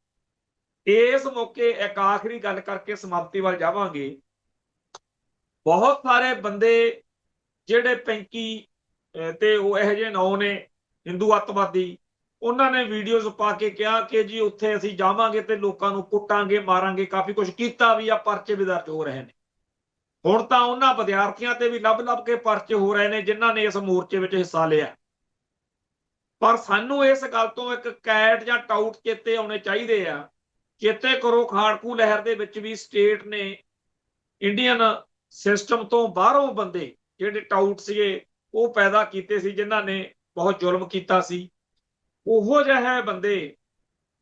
ਇਸ ਮੌਕੇ ਇੱਕ ਆਖਰੀ ਗੱਲ ਕਰਕੇ ਸਮਾਪਤੀ ਵੱਲ ਜਾਵਾਂਗੇ। ਬਹੁਤ ਸਾਰੇ ਬੰਦੇ ਜਿਹੜੇ ਪੈਂਕੀ ਤੇ ਉਹ ਇਹੋ ਜਿਹੇ ਨਾਂ ਨੇ ਹਿੰਦੂ ਅੱਤਵਾਦੀ, ਉਹਨਾਂ ਨੇ ਵੀਡੀਓਜ਼ ਪਾ ਕੇ ਕਿਹਾ ਕਿ ਜੀ ਉੱਥੇ ਅਸੀਂ ਜਾਵਾਂਗੇ ਤੇ ਲੋਕਾਂ ਨੂੰ ਕੁੱਟਾਂਗੇ, ਮਾਰਾਂਗੇ, ਕਾਫੀ ਕੁਝ ਕੀਤਾ ਵੀ ਆ, ਪਰਚੇ ਵੀ ਦਰਜ ਹੋ ਰਹੇ ਨੇ। ਹੁਣ ਤਾਂ ਉਹਨਾਂ ਵਿਦਿਆਰਥੀਆਂ ਤੇ ਵੀ ਲੱਭ ਕੇ ਪਰਚੇ ਹੋ ਰਹੇ ਨੇ ਜਿਨ੍ਹਾਂ ਨੇ ਇਸ ਮੋਰਚੇ ਵਿੱਚ ਹਿੱਸਾ ਲਿਆ। ਪਰ ਸਾਨੂੰ ਇਸ ਗੱਲ ਤੋਂ ਇੱਕ ਕੈਟ ਜਾਂ ਟਾਊਟ ਚੇਤੇ ਆਉਣੇ ਚਾਹੀਦੇ ਆ। ਚੇਤੇ ਕਰੋ, ਖਾੜਕੂ ਲਹਿਰ ਦੇ ਵਿੱਚ ਵੀ ਸਟੇਟ ਨੇ ਇੰਡੀਅਨ ਸਿਸਟਮ ਤੋਂ ਬਾਹਰੋਂ ਬੰਦੇ ਜਿਹੜੇ ਟਾਊਟ ਸੀਗੇ ਉਹ ਪੈਦਾ ਕੀਤੇ ਸੀ, ਜਿਨ੍ਹਾਂ ਨੇ ਬਹੁਤ ਜ਼ੁਲਮ ਕੀਤਾ ਸੀ। ਉਹੋ ਜਿਹੇ ਬੰਦੇ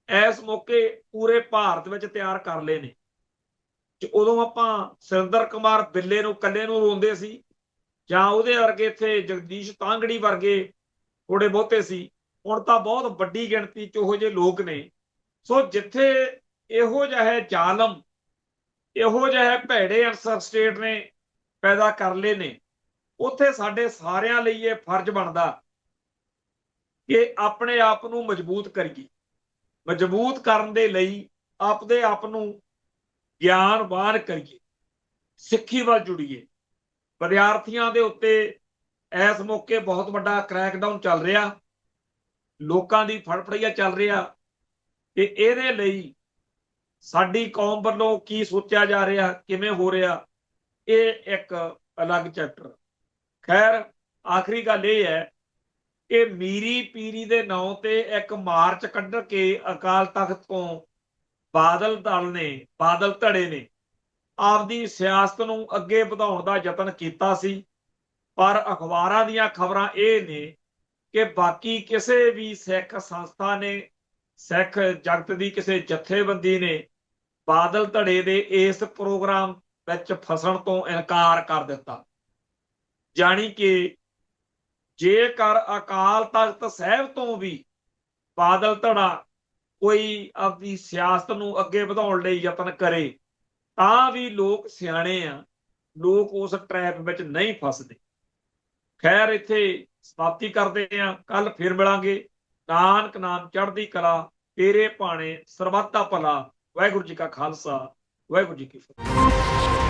ਇਸ ਮੌਕੇ ਪੂਰੇ ਭਾਰਤ ਵਿੱਚ ਤਿਆਰ ਕਰ ਲਏ ਨੇ। ਉਦੋਂ ਆਪਾਂ ਸੁਰਿੰਦਰ ਕੁਮਾਰ ਬਿੱਲੇ ਨੂੰ ਇਕੱਲੇ ਨੂੰ ਰੋਂਦੇ ਸੀ, ਜਾਂ ਉਹਦੇ ਵਰਗੇ ਇੱਥੇ ਜਗਦੀਸ਼ ਤਾਂਗੜੀ ਵਰਗੇ ਥੋੜੇ ਬਹੁਤੇ ਸੀ। ਹੁਣ ਤਾਂ ਬਹੁਤ ਵੱਡੀ ਗਿਣਤੀ 'ਚ ਉਹੋ ਜਿਹੇ ਲੋਕ ਨੇ। ਸੋ ਜਿੱਥੇ ਇਹੋ ਜਿਹੇ ਜ਼ਾਲਮ, ਇਹੋ ਜਿਹੇ ਭੈੜੇ ਅਨਸਰ ਸਟੇਟ ਨੇ ਪੈਦਾ ਕਰ ਲਏ ਨੇ, ਉੱਥੇ ਸਾਡੇ ਸਾਰਿਆਂ ਲਈ ਇਹ ਫਰਜ਼ ਬਣਦਾ ਕਿ ਆਪਣੇ ਆਪ ਨੂੰ ਮਜ਼ਬੂਤ ਕਰੀਏ। ਮਜ਼ਬੂਤ ਕਰਨ ਦੇ ਲਈ ਆਪਦੇ ਆਪ ਨੂੰ ਗਿਆਨਵਾਨ ਕਰੀਏ, ਸਿੱਖੀ ਵੱਲ ਜੁੜੀਏ। ਵਿਦਿਆਰਥੀਆਂ ਦੇ ਉੱਤੇ ਇਸ ਮੌਕੇ ਬਹੁਤ ਵੱਡਾ ਕ੍ਰੈਕਡਾਊਨ ਚੱਲ ਰਿਹਾ, ਲੋਕਾਂ ਦੀ ਫੜਫੜੀਆ ਚੱਲ ਰਿਹਾ ਕਿ ਇਹਦੇ ਲਈ ਸਾਡੀ ਕੌਮ ਵੱਲੋਂ ਕੀ ਸੋਚਿਆ ਜਾ ਰਿਹਾ, ਕਿਵੇਂ ਹੋ ਰਿਹਾ, ਇਹ ਇੱਕ ਅਲੱਗ ਚੈਪਟਰ। ਖੈਰ, ਆਖਰੀ ਗੱਲ ਇਹ ਹੈ ਕਿ ਮੀਰੀ ਪੀਰੀ ਦੇ ਨਾਂ ਤੇ ਇੱਕ ਮਾਰਚ ਕੱਢ ਕੇ ਅਕਾਲ ਤਖਤ ਤੋਂ ਬਾਦਲ ਧੜੇ ਨੇ ਆਪਦੀ ਸਿਆਸਤ ਨੂੰ ਅੱਗੇ ਵਧਾਉਣ ਦਾ ਯਤਨ ਕੀਤਾ ਸੀ। ਪਰ ਅਖਬਾਰਾਂ ਦੀਆਂ ਖਬਰਾਂ ਇਹ ਨੇ ਕਿ ਬਾਕੀ ਕਿਸੇ ਵੀ ਸਿੱਖ ਸੰਸਥਾ ਨੇ, ਸਿੱਖ ਜਗਤ ਦੀ ਕਿਸੇ ਜਥੇਬੰਦੀ ਨੇ ਬਾਦਲ ਧੜੇ ਦੇ ਇਸ ਪ੍ਰੋਗਰਾਮ ਵਿੱਚ ਫਸਣ ਤੋਂ ਇਨਕਾਰ ਕਰ ਦਿੱਤਾ। ਜਾਣੀ ਕਿ ਜੇਕਰ ਅਕਾਲ ਤਖਤ ਸਾਹਿਬ ਤੋਂ ਵੀ ਬਾਦਲ ਧੜਾ ਕੋਈ ਆਪਣੀ ਸਿਆਸਤ ਨੂੰ ਅੱਗੇ ਵਧਾਉਣ ਲਈ ਯਤਨ ਕਰੇ ਤਾਂ ਵੀ ਲੋਕ ਸਿਆਣੇ ਆ, ਲੋਕ ਉਸ ਟਰੈਪ ਵਿੱਚ ਨਹੀਂ ਫਸਦੇ। ਖੈਰ, ਇੱਥੇ ਸਮਾਪਤੀ ਕਰਦੇ ਆ, ਕੱਲ ਫਿਰ ਮਿਲਾਂਗੇ। ਨਾਨਕ ਨਾਮ ਚੜ੍ਹਦੀ ਕਲਾ। ਤੇਰੇ ਭਾਣੇ ਸਰਬੱਤ ਦਾ ਭਲਾ। ਵਾਹਿਗੁਰੂ ਜੀ ਕਾ ਖਾਲਸਾ, ਵਾਹਿਗੁਰੂ ਜੀ ਕੀ ਫਤਿਹ।